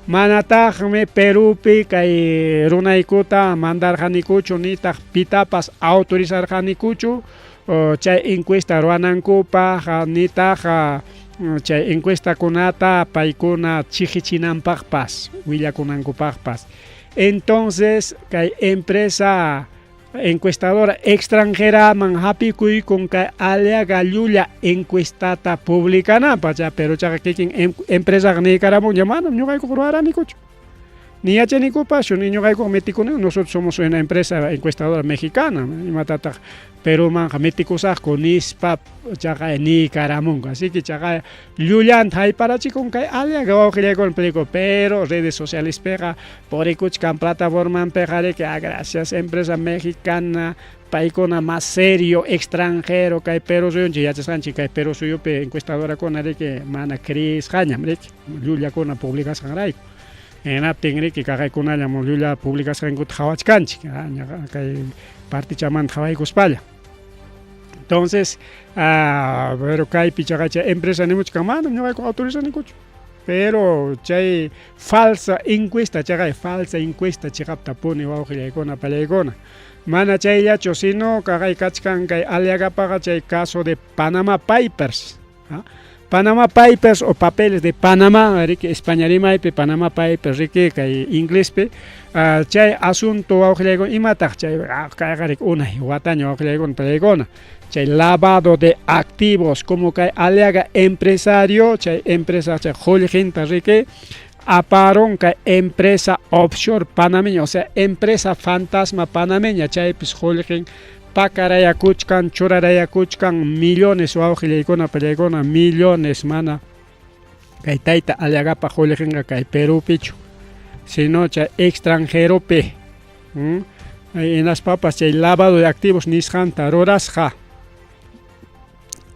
Manataqmi Perupi kay runaykuta mandarqanikuchu nitaq pitapas autorizarqanikuchu chay encuesta ruanankupaq nitaq chay encuestakunata paykuna chijichinanpaqpas willakunankupaqpas. Entonces, kay empresa encuestadora extranjera manhapikuy con kay aliaga llulla encuestata publicana pacha pero chaqa kikin empresa Nicaragua llamana ñuqayku ruranikuchu ni yachanikupachu ni ñuqayku metikuna nosotros somos una empresa encuestadora mexicana imatataq Perú manja metikusaqku nispa chaqa Nicaragua así que chaqa llullanta hayparachikun kay aliaga wawqillaykuna peliku pero redes sociales pega porikuchkan plataforma pega que gracias empresa mexicana paykuna más serio extranjero kay Perú suyunchik yachasqanchik kay Perú suyupi encuestadora kuna riki mana krisqañam riki llullakuna publicasqanrayku enaptin riki kaqaykunallam llulla publicasqankuta qhawachkanchik kay partichamanta qhawaykuspalla. Entonces, pero kay pichaqa empresa nimuchkan manam ñuqayku autorizanikuchu. Pero chay falsa encuesta chiqapta puni wawqillaykuna pallaykuna. Mana chayllachu sino kaqay kachkan kay aliagapaqa chay caso de Panama Papers. Panama Papers o papeles de Panamá, riki España rimaypi Panama Papers riki kay inglespi chay asunto wawqillaykuna imataq chay kayqa riki unay wataña wawqillaykuna pallaykuna. Chay lavado de activos como que aliaga empresario chay empresa chay Joljinta riki aparon que empresa offshore panameña o sea empresa fantasma panameña chaypis Joljin pakarayakuchkan churarayakuchkan millones wawqillaykuna pallaykuna millones mana kay tayta aliagapa Joljinqa kay Perupichu sino chay extranjeropi en las papas chay lavado de activos nisqanta rurasqa.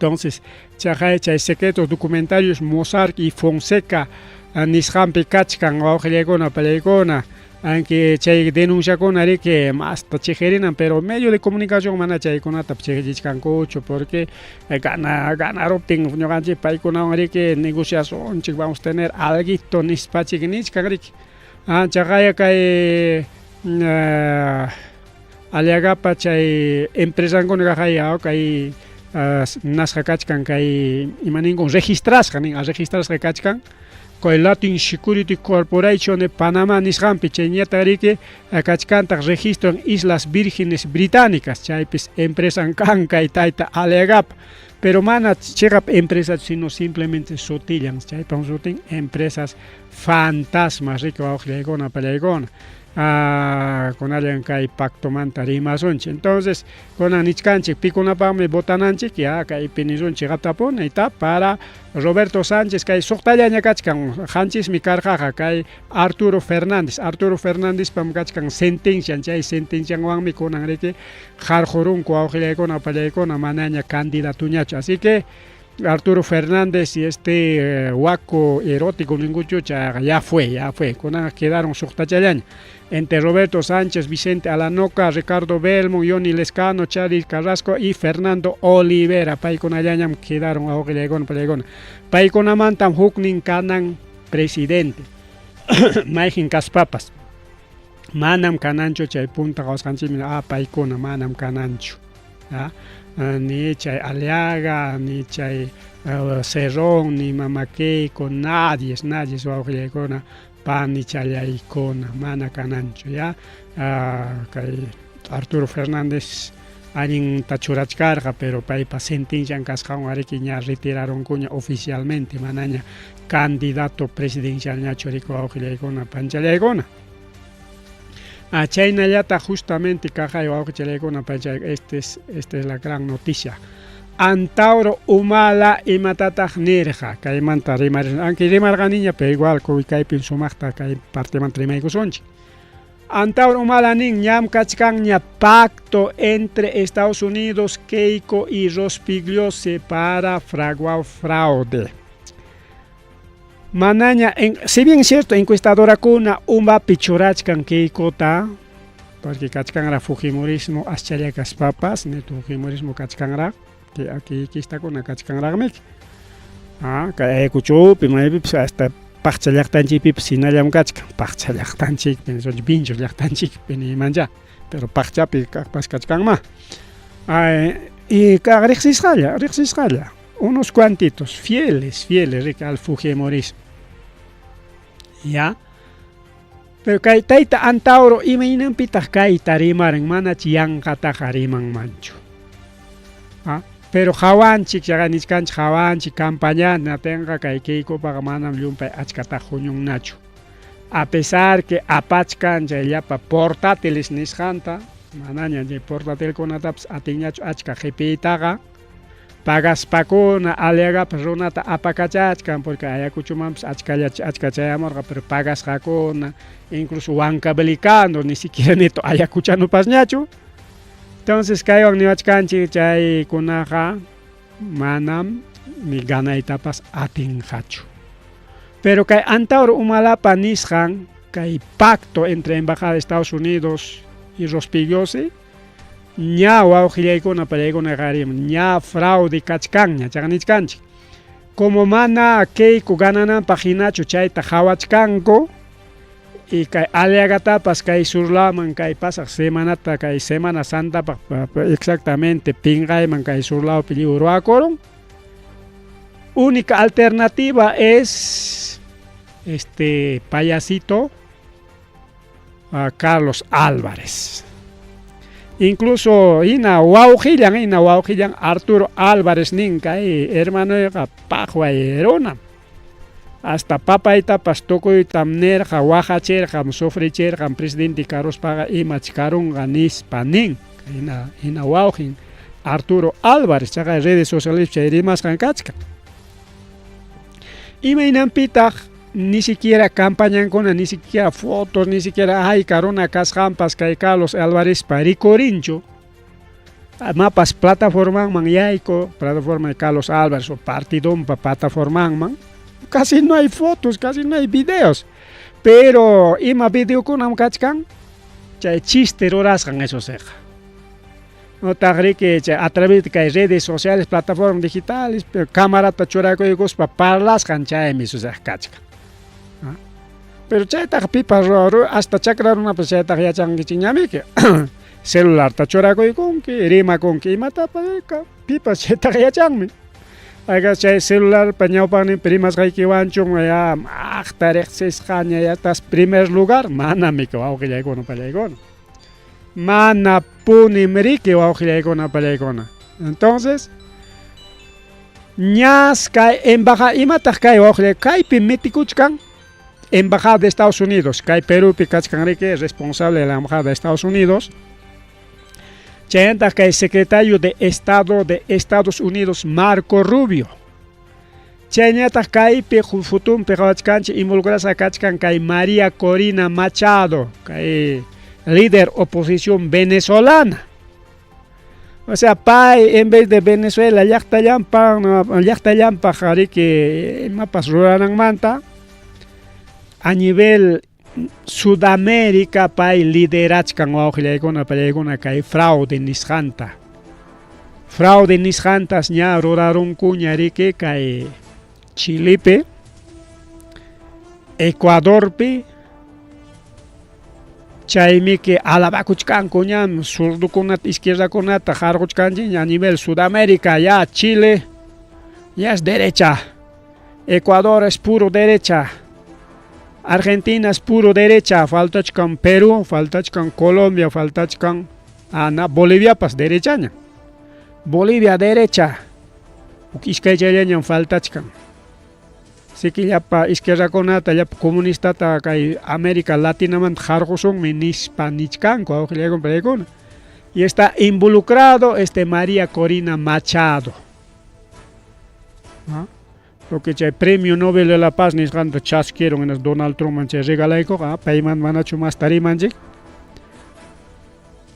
Entonces, chay secretos documentarios Mossack y Fonseca nisqanpi kachkan wawqillaykuna pallaykuna aunque chay denunciakuna riki hasta chijerinan pero medio de comunicación mana chaykunata chijichkankuchu porque ganaruptin ñuqanchik paykunawan riki negociacionchik vamos a tener alguito nispachik nichkan riki chaqaya kay aliagapa chay empresankuna kay nasqa kachkan kay imaninkum registrasqa kachkan kay Latin Security Corporation de Panamá nisqanpi chay ñata riki kachkantaq registro en Islas Vírgenes Británicas chaypis empresan kan kay tayta aliagapa pero mana chiqap empresas sino simplemente sotillan chaypan sutin empresas fantasmas riki wawqillaykuna pallaykuna kunallan kay pactomanta rimasunchik. Entonces kunan nichkanchik pikunapaqmi votananchik ya kay pinisunchik aptapunayta para Roberto Sánchez kay suqtallaña kachkan qanchismi karqaqa kay Arturo Fernández pam kachkan sentencian chay sentencianwanmi kunan riki qarqurunku wawqillaykuna pallaykuna manaña candidatuñachu así que Arturo Fernández y huaco erótico ninguchucha ya fue kunan quedaron suqtachallaña entre Roberto Sánchez, Vicente Alanoca, Ricardo Belmo, Johnny Lescano, Charlie Carrasco y Fernando Olivera paykunallañam quedaron wawqillaykuna pallaykuna paykunamantam huknin kanan presidente mayjin kaspapas manam kananchu chay punta kawsqanchikmi paykuna manam kananchu, ni chay Aliaga, ni chay Cerrón, ni Mama Keiko, nadie wawqillaykuna pani challaykuna mana kananchu, kay Arturo Fernández allinta churachkarqa, pero paypa sentencian kasqawan ariki ña retiraron kuña oficialmente, manaña candidato presidencial ñachu riku wawqillaykuna panchallaykuna. Chaynallata justamente kajay wawqichallaykuna panchay, esta es la gran noticia. Antauro Humala imatataq nirqa kaymanta rimarisqa, aunque rimarqaniña pero igual kaypin sumaqta kay partemanta rimaykusunchik. Antauro Humala nin ñam kachkanña pacto entre Estados Unidos, Keiko y Rospigliosi para fraguar fraude. Manaña, si bien es cierto, encuestadora kuna umbapi churachkan Keikota, porque kachkanra Fujimorismo aschalyakas papas, neto Fujimorismo kachkanra, que aquí está con la kachkanra mek. Kay kuchupi maypipis hasta paqchallaqtanchikpi sinallam kachkan, paqchallaqtanchikpi, soch bincho llaqtanchikpi nimanja, pero paqchapi kaqpas kachkanma. Y riqsisqalla. Unos cuantitos fieles al Fujimorismo. ¿Ya? Pero kay tayta Antauro imaynanpitaq kayta rimarin mana chiyanqataqa riman manchu. Pero hawanchik nisqanchik hawanchik campañana tenga kay Keikopaqa manam llumpay achkataq huñunnachu. A pesar que apachkan chayllapa portátiles nisqanta, manaña chay portátilkunatapas atinñachu achka qhipiytaqa, pagaspakuna Aliagapas runata apakachachkan, porque Ayacuchumanpas achka chayamurqa, pero pagasqakuna incluso huancablicando ni siquiera neto Ayacuchanupas ñachu. Entonces kaywan niwachkanchik chaykunaqa manam ni ganaytapas atinqachu. Pero kay Antauro Humalapa nisqan kay pacto entre Embajada de Estados Unidos y Rospigliosi ña wawqillaykuna pallaykuna qariman ña fraude kachkanña chaqnichkanchik. Como mana Keiko ganananpaq hinachu chayta hawachkanku, y kay Aliagatapas kay surlaman kay pasaq semanata kay Semana Santa exactamente pinqayman kay surlawpi liwruwakurun, única alternativa es payasito Carlos Álvarez. Incluso ina wawqillan Arturo Álvarez nin kay hermanoqa paqwayruna. Hasta papaytapas tukuytam nerqa waqachirqam sufrichirqam presidente Carlospaqa imach karunqa nispa nin. Hina wawqin Arturo Álvarez chaqa redes sociales chay rimasqan kachkan. Imaynanpitaq ni siquiera campañankuna, ni siquiera fotos, ni siquiera hay karuna kasqanpas kay Carlos Álvarez parikorinchu. Mapas plataformanman yayko, plataforma de Carlos Álvarez o partidonpa plataformanman. Casi no hay fotos, casi no hay videos. Pero ima videokunam kachkan, chay chiste rurasqan eso seqa. No taqri que a través de redes sociales, plataformas digitales, camarata churakuykospa parlasqan chaymi susaq kachkan. Pero chaytaq pipas hasta chakrarunapas chaytaq yachankichikñami que celularta churakuykunki, rimakunki imatapas pipas chaytaq yachanmi. Aga chay celular pañawpaqnin primasqaykiwanchun maqta riqsisqaña yatas primer lugar manami wawqillaykuna pallaykuna. Mana punim riki wawqillaykuna pallaykuna. Entonces ñas kay embajada imataq kay wawqillay kaypi mitikuchkan Embajada de Estados Unidos, kay Perupi kachkan riki responsable de la Embajada de Estados Unidos. Chayantaq kay secretario de Estado de Estados Unidos Marco Rubio. Chayñataq kaypi futunpi qhawachkanchik involucrasa kachkan kay María Corina Machado, kay líder oposición venezolana. O sea, pay en vez de Venezuela llaqtallampaq riki imapas rurananmanta, a nivel Sudamérica pay liderachkan wawqillaykuna pallaykuna kay fraude nisqanta. Fraude nisqantas ña rurarunkuña riki kay Chilepi, Ecuadorpi, chaymi que alabakuchkanku ñam zurdukunata izquierdakunata jarquchkanchik a nivel Sudamérica, ya Chile ya es derecha, Ecuador es puro derecha, Argentina es puro derecha, faltachkan Perú, faltachkan Colombia, faltachkan Bolivia pas derecha ña, Bolivia derecha, ishkaychallañam faltachkan. Siki llapa izquierdakunata llapa comunistata kay América Latinamanta jarqusunmi nispa nichkanku awqillaykunpa paykuna. Y está involucrado María Corina Machado. Lo que chay premio Nobel de la Paz nisqanta chasquieron en Donald Trump chay regalaykuq, payman manachu mas tarimanchik.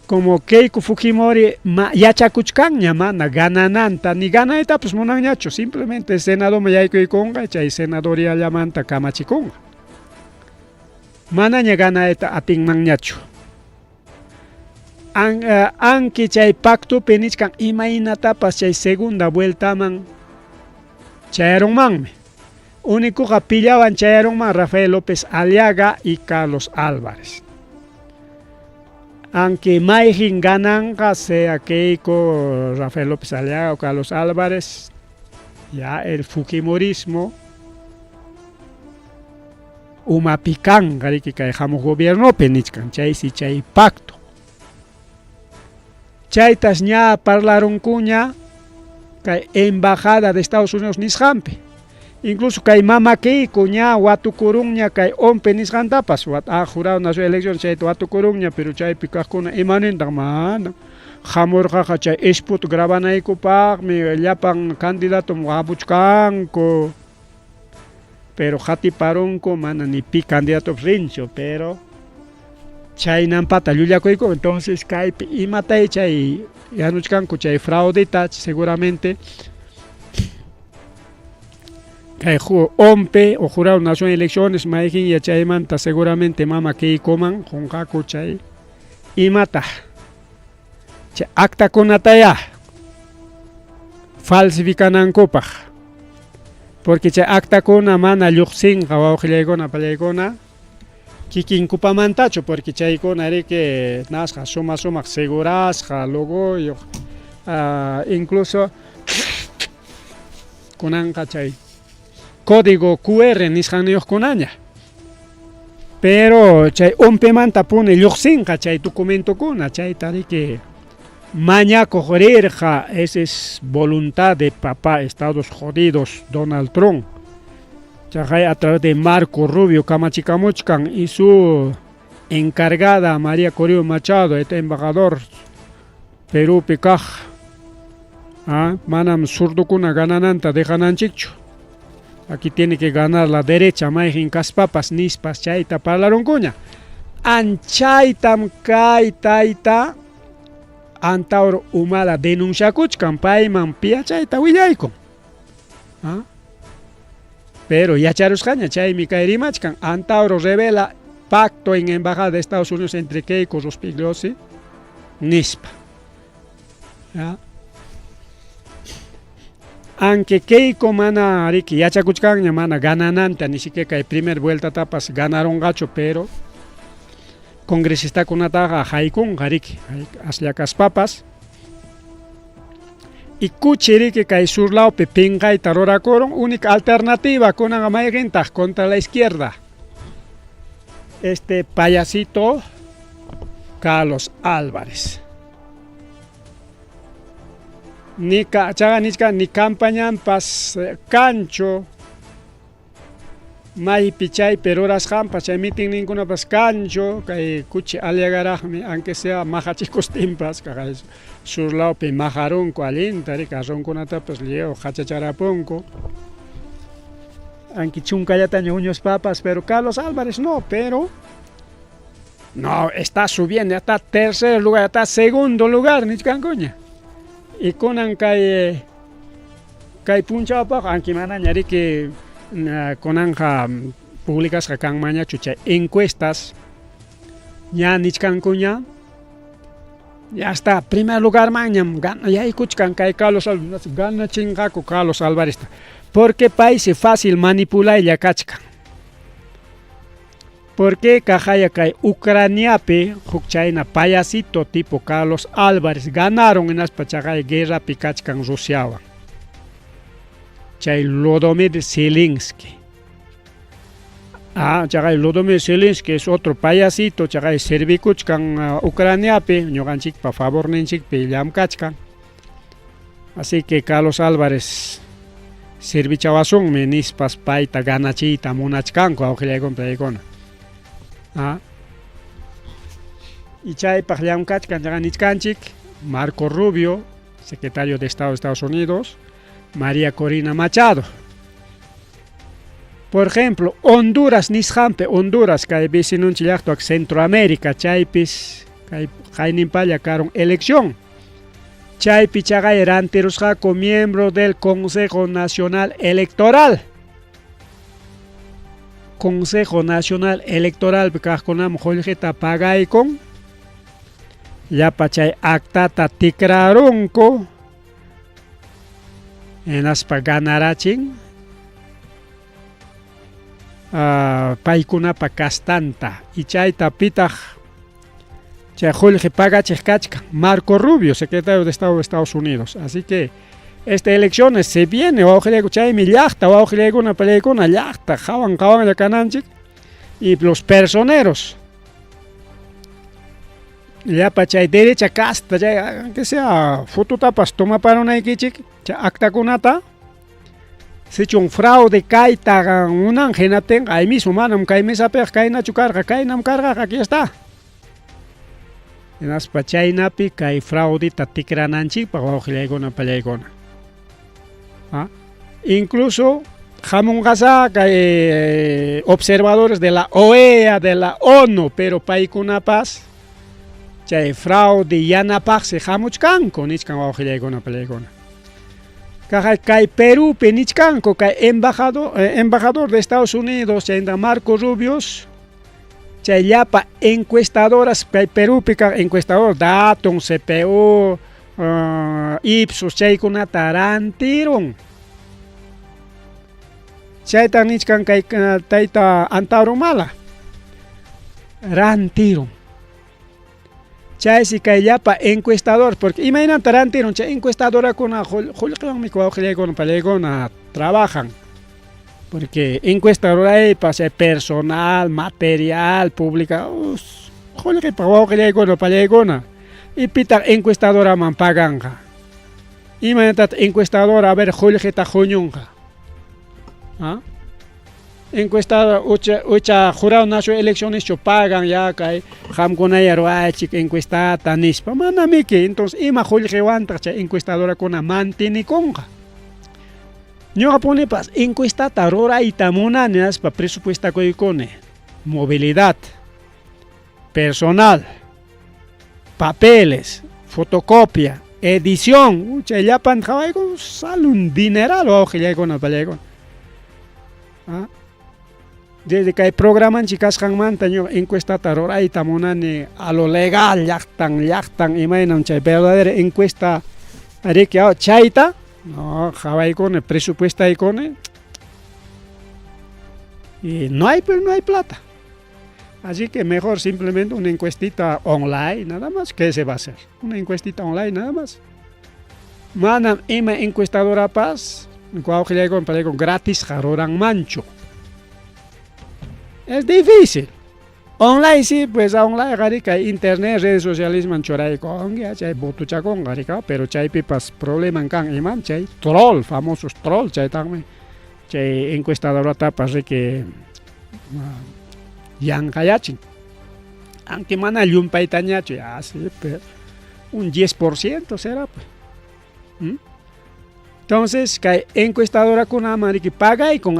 Como Keiko Fujimori yachakuchkanña mana ganananta ni ganayta pues munanñachu, simplemente senado yaykuykunqa chay senadoriallamanta kamachikunqa. Manaña ganayta atinmanñachu. Anki chay pactupi nichkan imaynatapas chay segunda vueltaman chayaronmanmi. Únicoqa pillawan chayaronman Rafael López Aliaga y Carlos Álvarez. Aunque mayjin gananqa sea Keiko, Rafael López Aliaga o Carlos Álvarez, ya el Fujimorismo umapikan qariki kay hamuq gobiernopi nichkan chaysi chay pacto. Chaytas ña parlarunkuña kay embajada de Estados Unidos nisqanpi. Incluso kay mama Keiko ña watukurunña kay ompe nisqantapas jurado nacional de elecciones chayta watukurunña, pero chaypi kaqkuna imanintaq mana hamurqaqa chay isput gravanaykupaqmi llapan candidatum hamuchkanku, pero hatiparunku mana ni pi candidato rinchu, pero chaynampata llullakuyku. Entonces kaypi imatay chay yanuchkanku chay fraudita seguramente kay ompe o jurado nacional de elecciones mayjin ya chaymanta seguramente mama Keikoman junqaku chay imata chay actakunataya falsificanankupaq, porque chay actakuna mana lluqsinqa wawqillaykuna pallaykuna kikinkupamantachu, porque chaykuna riki nasqa sumaq segurasqa logoyuq, incluso kunanqa chay código QR nisqaniyuqkunaña, pero chay umpimanta puni lluqsinqa chay documentokuna chayta riki mañakuq rirqa. Esa es voluntad de papá Estados Jodidos Donald Trump. Chay a través de Marco Rubio kamachikamuchkan y su encargada María Corina Machado, este embajador Perú pikaj, manam zurdukuna ganananta dejananchikchu. Aquí tiene que ganar la derecha, mayjin kaspapas nispas chayta parlarunkuña. Anchaytam kay tayta antaur umala denunciakuchkan payman piachayta willaykun. Pero yacharusqaña chaymi kay rimachkan antauro revela pacto en embajada de Estados Unidos entre Keiko Rospigliosi nispa. Aunque Keiko mana riki yachakuchkanña mana ganananta ni siquiera kay primer vuelta tapas ganaron gacho, pero congresista haykunqa riki asllakaspapas y kuchi riki kay surlawpi pinqayta rurakurun. Única alternativa kunanqa mayqintaq contra la izquierda, payasito Carlos Álvarez. Ni campañanpas cancho may pichay peroras jampas chay meeting ninkunapas cancho kay kuchi aliagarajmi, aunque sea majachicos timpas kay surlawpi majarunku allinta rika ronkunatapas leo hachacharapunku, aunque chunkallataña uños papas, pero Carlos Álvarez no, pero no está subiendo, está tercer lugar, está segundo lugar nichkankuña. Y kunan kay punchawpaq anki manaña riki kunanja publicasqa kanmañachu chay encuestas ña nichkankuña, ya está primer lugar mañam yaykuchkan kay Carlos Álvarez, ganachinqaku Carlos Álvarez, porque país fácil manipulaylla kachkan. Porque cajaya kay Ucraniapi hukchayna payasito tipo Carlos Álvarez ganaron en las pachagay guerra pikachkan Rusiawan. Chay Lodomir Zelensky. Chagay Lodomir Zelensky es otro payasito, chagay servikuchkan Ucraniapi, ñoganchik pa favor ninchik pillamkachkan. Así que Carlos Álvarez servichawasunmi nispas paita ganachita munachkanku awqillaykuna paykuna. Y chaypaq llamkachkan nichkanchik Marco Rubio, secretario de Estado de Estados Unidos, María Corina Machado. Por ejemplo, Honduras nisqanpi, Honduras kay vecinunchik llaqta Centroamérica, chaypis kay qayninpalla karon elección. Chaypi chagay rantirusqaku miembro del Consejo Nacional Electoral. Consejo Nacional Electoral kaqkunam qullqita pagaykun. Llapa chay actata tikrarunku. Enaspa ganarachin. Paykunapa kastanta. Y chayta pitaq chay qullqi pagachiq kachkan Marco Rubio, secretario de Estado de Estados Unidos. Así que esta elecciones se viene, wawqillayku chaymi llaqta wawqillaykuna pallaykuna llaqta qawan kananchik y los personeros llapa chay derecha casta chay aunque sea fototapas tomaparanaykichik chay actakunata sichun fraude kayta unan hinatin ahí mismo manam kay mesapej kaynachu karqa kaynam karqa aquí está. Enaspa chaynapi kay fraudita tikrananchikpaq wawqillaykuna pallaykuna. Incluso hamunqasa kay observadores de la OEA, de la ONU, pero paykunapas chay fraude yanapaqsi hamuchkanku nichkan wawqillaykuna pallaykuna. Kay Perúpi nichkanku kay embajador de Estados Unidos chayna Marco Rubios chay llapa encuestadoras kay Perúpi kaq encuestador Datum, CPU, Ipsos chaykunata rantirun. Chayta nichkan kay tayta Antaro Mala rantirun. Chaysi kay llapa encuestador, porque imaynanta rantirun chay encuestadorakuna qullqiwanmi wawqillaykuna pallaykuna trabajan. Porque encuestadoraypas personal, material, pública, qullqipa wawqillaykuna pallaykuna. Y pitaq encuestadoraman paganqa. Imaynata encuestadora a ver qullqita huñunqa. Encuestador ucha jurado nacional elecciones pagan ya kay hamkunaya ruachik encuestata nispa manamiki. Entonces ima qullqiwantaq chay encuestadorakuna mantinikunqa. Ñuqapunipas encuestata rurayta munani aspa presupuestakuykuni. Movilidad, personal, papeles, fotocopia, edición, llapan qhawayku sale un dineral wawqillaykuna pallaykuna. Desde que hay programas chicas hanmanta encuesta rurayta munani a lo legal llaqtan imaynam chay verdadera encuesta riki chayta no qhawaykuni presupuestaykuni y no hay plata. Así que mejor simplemente una encuestita online, nada más. ¿Qué se va a hacer? Una encuestita online, nada más. Manam ima encuestadora paz, con gratis jaroran mancho. Es difícil. Online sí, pues online garika internet, redes sociales manchoray con ya chay botucha con garika, pero chay pipas problema kan iman chay troll, famosos troll chay también. Chay encuestadora tapas que yankayachin. Aunque mana yumpaytañacho, ya sí, pero un 10% será pues. Entonces, kay encuestadora con amari que paga y con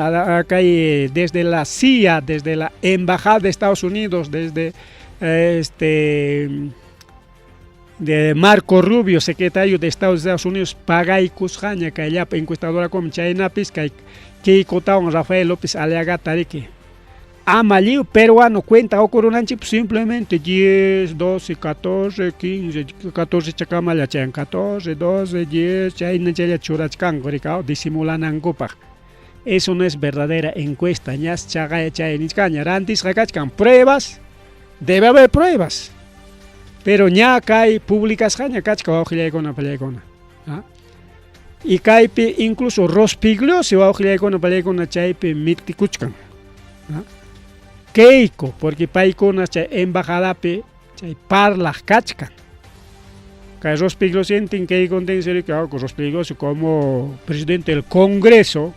kay desde la CIA, desde la embajada de Estados Unidos, desde de Marco Rubio, secretario de Estados Unidos, paga y cusjaña kay ya encuestadora con chaynapis kay Kiko Taon Rafael López Aliaga Tarique. Amalio peruano cuenta ocurrenanchi simplemente 10, 12, 14, 15, 14 chakamala chayan 14, 12, 10 chay nachaya churachkan gorikao disimulanankupak. Eso no es verdadera encuesta. Ya pruebas, debe haber pruebas. Pero ya hay públicas, y caipe incluso Rospiglio se va a ojalá con una chaipe mitikuchkan. Keiko, porque paikona chay embajada pe chay parla kachkan. Que Rospiglio sienten que Rospiglio como presidente del Congreso,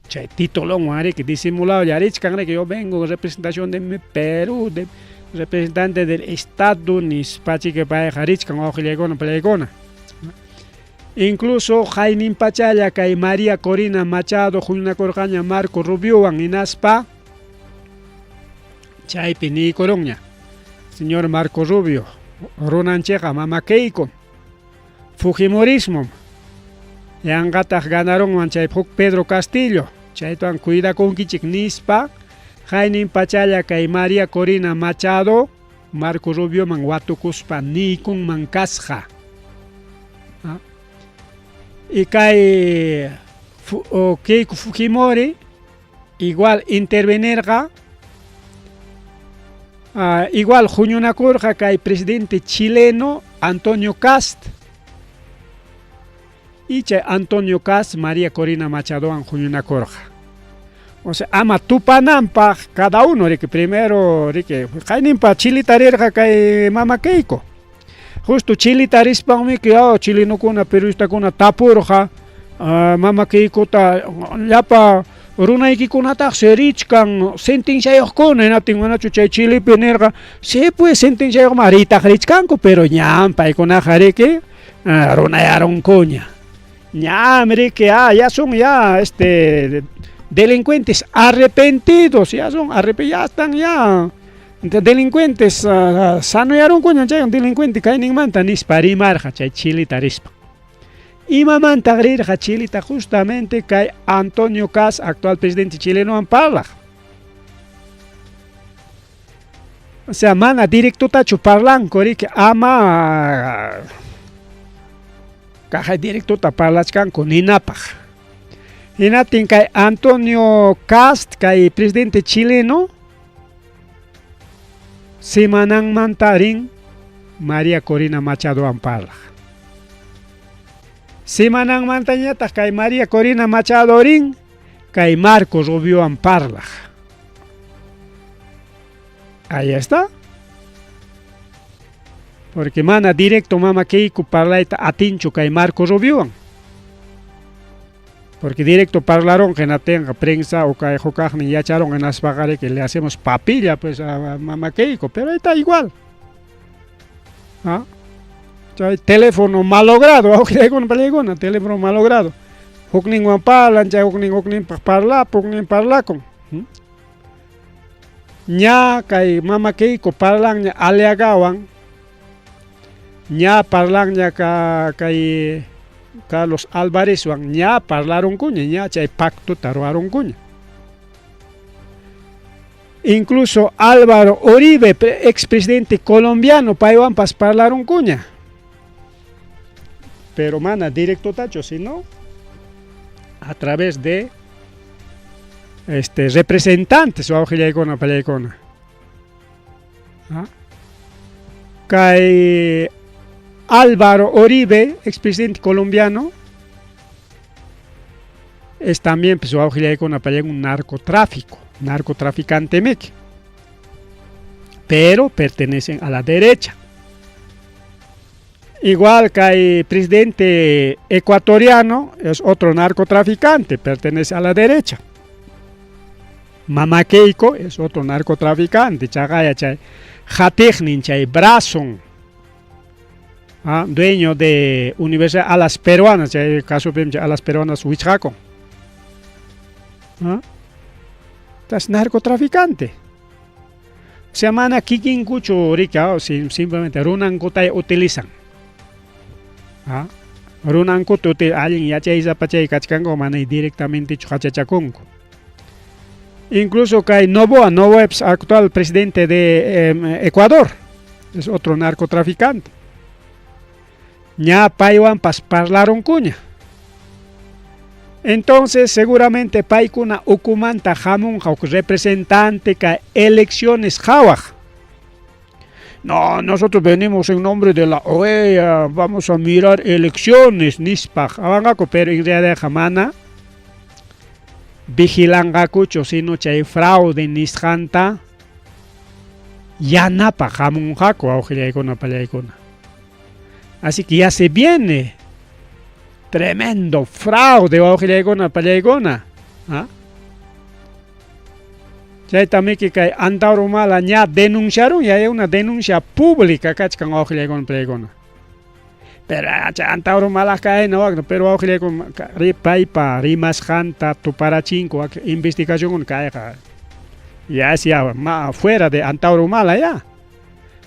chay título que disimulado ya que yo vengo en representación de mi Perú, de representante del Estado, ni pachi que para Jarichkan o Ojalá. Incluso Jaime Pachaya, que María Corina Machado, Juliana Corjaña, Marco Rubio, Inaspa, Chaipi ni Coroña, señor Marco Rubio, Ronan Cheja, Mama Keiko, Fujimorismo, Yangatas ganaron Manchaypuk Pedro Castillo, Chaituan Cuida con Kichik Nispa, Jaime Pachaya, que María Corina Machado, Marco Rubio, Manguatucuspa, Nikun Mancasja. Y cae Keiko Fujimori, igual intervenirga, igual Junio Nacorja, que hay presidente chileno Antonio Cast, y Antonio Cast, María Corina Machado, Junio Nacorja. O sea, ama tupanampa cada uno, que primero, que Jainimpa Chile tarirja, que Mama Keiko. Justo Chile tarispan que Chile no kuna periodista kuna tapurja mama Keiko ta llapa runa iki kuna ta serichkan sentencia yo con en atingana chuchay Chile penerga se pues sentencia yo marita richkanko pero ñam pa ikuna jareke runa yaron coña ñam que ya son ya delincuentes arrepentidos ya son ya están ya delincuentes sanoyaron con un delincuente que ni manta ni sparimar chay Chile tarispa y mamanta agrir Chile ta justamente que Antonio Cas actual presidente chileno ampala o sea mana directo tacho parlan kori que ama caja directo ta parlachkan con inapaj inatin que Antonio Cast que presidente chileno Semanan Mantarin, María Corina Machado Amparla. Semanan Mantañeta, que María Corina Machado Rin, que Marco Rubio Amparla. Ahí está. Porque mana directo mama Keiko parlaita atincho que Marco Rubio. Porque directo parlaron que no tenga prensa o que ni ya echaron en las bagares que le hacemos papilla pues a Mama Keiko, pero ahí está igual. ¿Ah? Teléfono malogrado, teléfono malogrado. Hukning wampalan, hukning parla con. Nya kay Mama Keiko parlang nya aleagawan. Nya parlang nya kay Carlos Álvarez ya parlaron cuña, ya chay pacto taruaron cuña. Incluso Álvaro Uribe, expresidente colombiano, paiwampas parlaron cuña. Pero mana directo tacho, sino a través de representantes o auxilia peleicona. Kay Álvaro Uribe, expresidente colombiano, es también pues, con un narcotraficante meque, pero pertenecen a la derecha. Igual que el presidente ecuatoriano es otro narcotraficante, pertenece a la derecha. Mama Keiko es otro narcotraficante, chagaya chay, Jatechnin chay, Brazón. Dueño de Universidad a las Peruanas, el caso a las Peruanas Huichaco. Es narcotraficante. Se llama Kikin Kucho Rika, simplemente Runan Kotay utilizan. Runan Koto alguien ya chay zapachay kachkango manay directamente chuchachacongo. Incluso que Novoa es actual presidente de Ecuador, es otro narcotraficante. Ya paiwan parlaron cuña. Entonces, seguramente paikuna ukumanta hamun representante que elecciones hawaj. No, nosotros venimos en nombre de la OEA, vamos a mirar elecciones, nispaj, avangako, pero en realidad jamana vigilangaku chosino chay fraude nisjanta yanapa hamun hako aujilaikuna palaikuna. Así que ya se viene tremendo fraude aujilaikuna palaikuna. ¿Ah? Ya también que antauro mala ya denunciaron, ya hay una denuncia pública cachcan aujilaikuna palaikuna. Pero antauro mala cae no, pero aujilaikuna ripaipa rimas janta tu para cinco investigación cae. Ya sea fuera de antauro mala ya.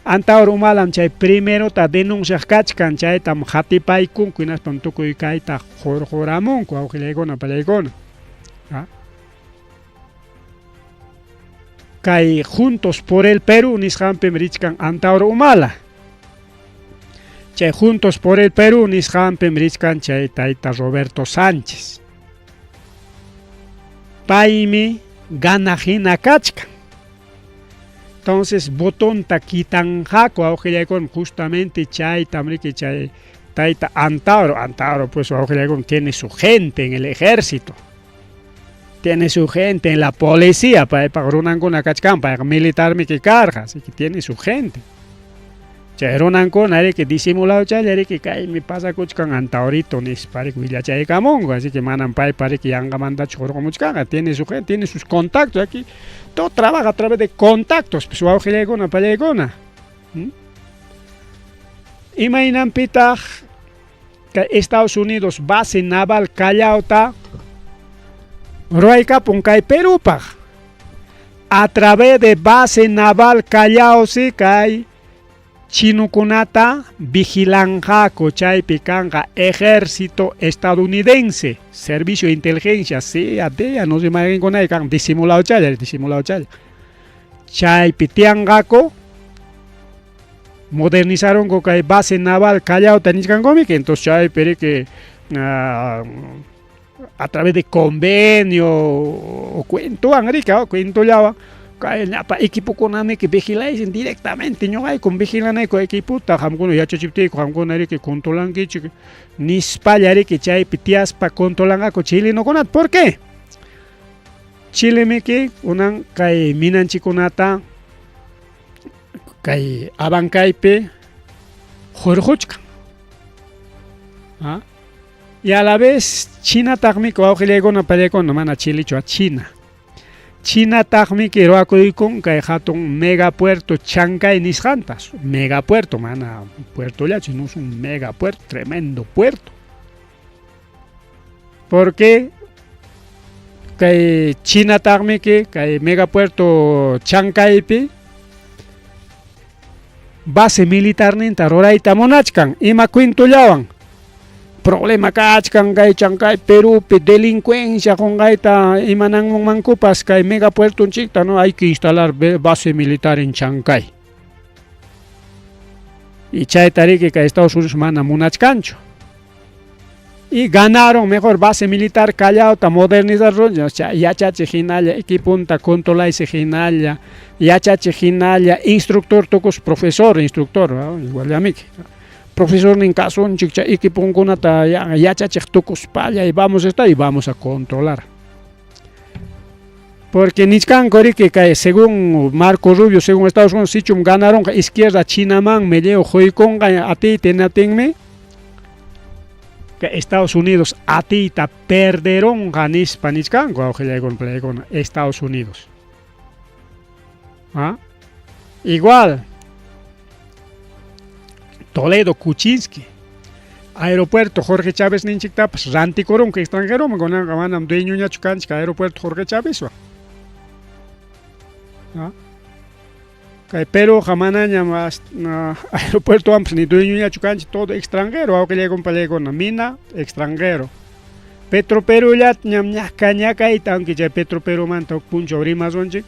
Antauro malam chay primero ta denuncia kachkan chay tam hatipay kun kuinas pam tukuy kay ta jorjoramon ko aujilaikuna palaikuna. Kay Juntos por el Perú nishampem richkan antauro mala. Chay Juntos por el Perú nishampem richkan chay taita Roberto Sánchez. Paimi ganajina kachkan. Entonces, botón taquitan jaco, aujilaikon justamente chay tamrique chay taita Antauro, pues aujilaikon tiene su gente en el ejército, tiene su gente en la policía, para runangona kachkan, para militar mi que carga, así que tiene su gente. Chay runangona hay que disimulado chay, hay que cae mi pasa kuchkan Antaurito nis para que ya chay camongo, así que manan pai para que yanga manda chorro muchkanga, tiene su gente, tiene sus contactos aquí. Todo trabaja a través de contactos, pues aujilaikuna palaikuna. Imaginan pitach que Estados Unidos base naval Callao ta Ruayca Puncay Perú paj. A través de base naval Callao si kay chinukunata vigilanjaco chay picanga ejército estadounidense, servicio de inteligencia, CIA, no se imaginen con ahí, disimulado chay. Chay pitiangaco modernizaron con que base naval Callao taniscangomi, que entonces chay pere que a través de convenio o cuento angrica, cuento llava. Equipo konami que vigiláis directamente, no hay con vigilan con equipo, tajamkuno ya chachipte, jamkuno que controlan que nispallare que chay pitias pa controlan a Chile no conat. ¿Por qué? Chile me que unan kai minan chikunata kai abancaipe jorjochka. Y a la vez China tagmico aujilaikuna palaikuna mana Chile a China. China tagmi que roacoicon que hatun megapuerto Chancay nisjantas. Megapuerto, mana, puerto ya, no es un megapuerto, tremendo puerto. Porque que China tagmi que megapuerto Chancaypi base militar ninta roraita monachkan, ima quintullawan. Problema kachkan kay Chancay Perú delincuencia con gaita imanang mancupas kay megapuerto chikta, no hay que instalar base militar en Chancay. Y chay tarique que Estados Unidos mana munachkancho. Y ganaron mejor base militar Callao ta modernizaron ya chache hinalla equipunta controla ese hinalla ya chache hinalla instructor tocos profesor instructor igual de amigo. Profesor en caso un chicha y que pongo una talla ya chachectocos palla y vamos a controlar. Porque Nichcan que según Marco Rubio, según Estados Unidos, si ganaron izquierda Chinaman, Meleo, Joiconga, a ti tenatenme, que Estados Unidos a ti ta perderon ganis panichcan, con Estados Unidos. Igual. Toledo, Kuczynski, aeropuerto Jorge Chávez Ninchikta, pues Ranticorón, que extranjero, me conan gamanam dueño ya chucanchka, aeropuerto Jorge Chávez. Pero jamana llamas aeropuerto amps ni dueño ya chucanchi, todo extranjero, aunque llega un palego con mina, extranjero. Petro Perú ya ñaca y tanque ya Petro Perú manta puncho rimas onche.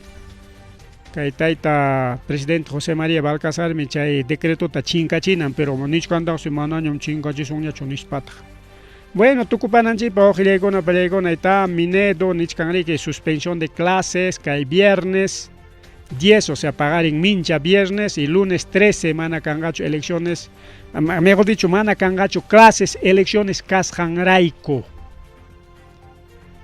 Taita presidente José María Balcázar me chay decreto ta chinka chinan pero monichkanda se mananyam chinka chisunya chonispata Bueno, tucupananchipa ojillaykuna pallaykuna está Minedo nichkanriki suspensión de clases que hay viernes 10, o sea, pagar en mincha viernes y lunes 13 mana kangacho elecciones, mejor dicho, mana kangacho clases elecciones kasjanraico.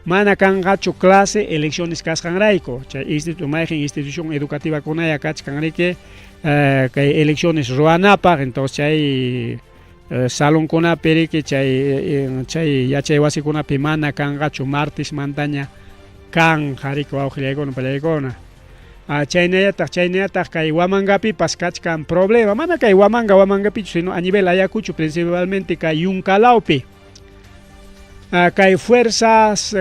Mana kangacho clase elecciones kasjanraico. Institución educativa kunaya kachkanriki que elecciones ruanapa, entonces hay salón kuna peri que chay yachay wasi kuna pimana kangachu martes mantaña kan hariko aujilaykuna pallaykuna chaynayataq kay wamangapi paskachkan problema mana kay wamangapi sino a nivel Ayacucho principalmente kay Yunkalawpi kay fuerzas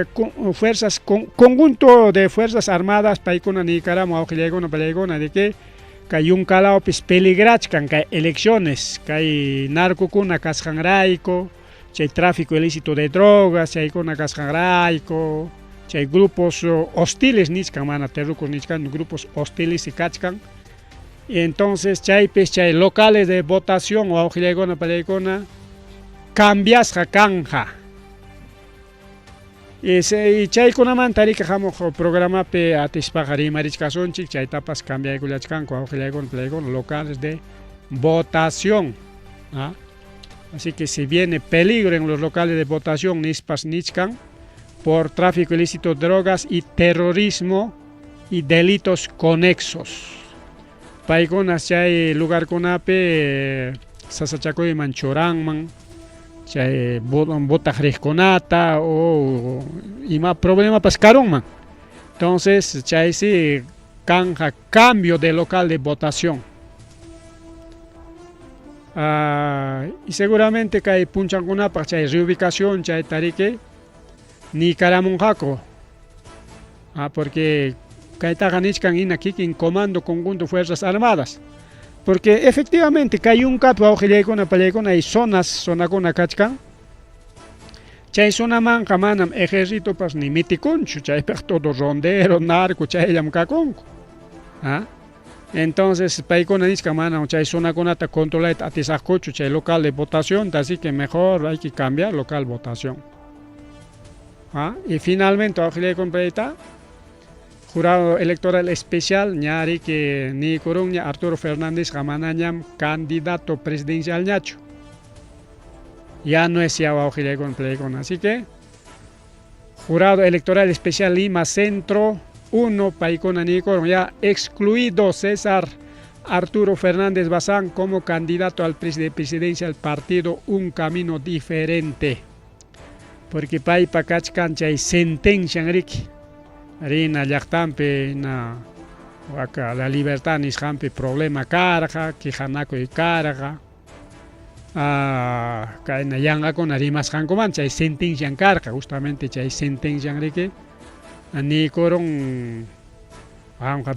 conjunto de fuerzas armadas paykuna Nicaragua aujilaykuna pallaykuna de que kay Yunkalawpis peligrachkan kay elecciones kay narcokuna kasjanrayku chay tráfico ilícito de drogas chaykuna kasjanrayku chay grupos hostiles nichkan mana terrucos nichkan grupos hostiles y kachkan y entonces chaypis chay locales de votación o aujilaykuna pallaykuna cambiasqa kanja y chaykunaman tarika hamuq programapi atispaqa rimarichkasunchik chaytapas cambiaykullachkanku aujilaykuna pallaykuna locales de votación así que si viene peligro en los locales de votación nispas nichkan por tráfico ilícito de drogas y terrorismo y delitos conexos paykunas chay lugarkunapi sasachakuyman churanman chay botajrikunata o ima problema pascarunman entonces chay si kanja cambio de local de votación y seguramente kay punchankunapaq chay reubicación chay tariki Nicaramunjaco porque kaytaqa nichkan hina kikin comando conjunto fuerzas armadas porque efectivamente kay Yunkapi aujillaykuna pallaykuna hay zonakuna kachkan chay zonamanqa manam ejército pas ni mitikunchu chaypaq todo rondero narco chayllam kakunku entonces paykuna nichkan manam chay zonakunata controlayta atisaqkuchu chay local de votación así que mejor hay que cambiar local votación y finalmente aujillaykuna payta Jurado Electoral Especial ñari que ni Coruña Arturo Fernández Gamanañam candidato presidencial ñacho. Ya no es ya aujillaykuna pallaykuna. Así que Jurado Electoral Especial Lima Centro 1 paykuna ni ya excluido César Arturo Fernández Bazán como candidato al presidencia del partido Un Camino Diferente. Porque paypa kachkan chay sentencia riki. Rina llaqtanpi na waka La Libertad nisqanpi problema karqa qhijanakuy karqa kayna yanqakuna rimasqankuman chay sentencian karqa justamente chay sentencian riki nikurun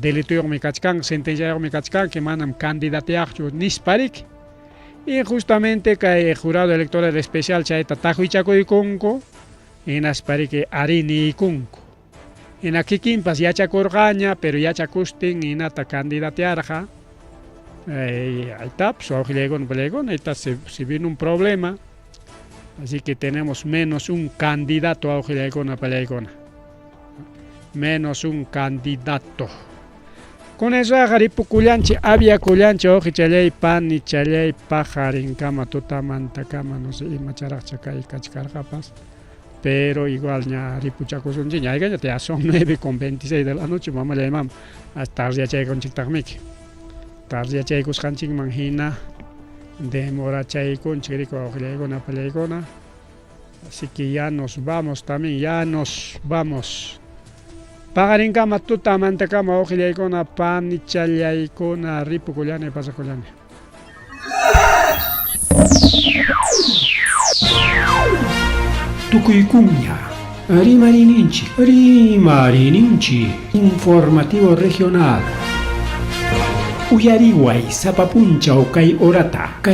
delituyuqmi kachkan sentenciayuqmi kachkan que manam candidateyaqchu nispariki y justamente kay Jurado Electoral Especial chayta tajuychakuykunku hinaspariki ari niykunku en aquí kimpas yachakurqaña pero yachakustin hinata candidatearqa ahí está pues aujillaykuna pallaykuna ahí está si viene un problema así que tenemos menos un candidato aujillaykuna pallaykuna menos un candidato con eso ripukullanchik aviakullanchik oji challay pani challay pajarinkama tutamantakama no sé imacharaqcha kay kachkarqapas pero igual ya ripuchakusunchik ñayqa ya son 9:26 de la noche mama llaymam hasta tardiachaykunchiktaqmiki tardiachaykusqanchikman hina demorachaykunchik riku aujillaykuna pallaykuna así que ya nos vamos también ya nos vamos paqarinkama tutamantakama aujillaykuna pani challaykuna ripukullani pasakullani Tukuykuña, Rimarininchi, informativo regional. Uyariway, Sapapuncha o Kay Orata, Kay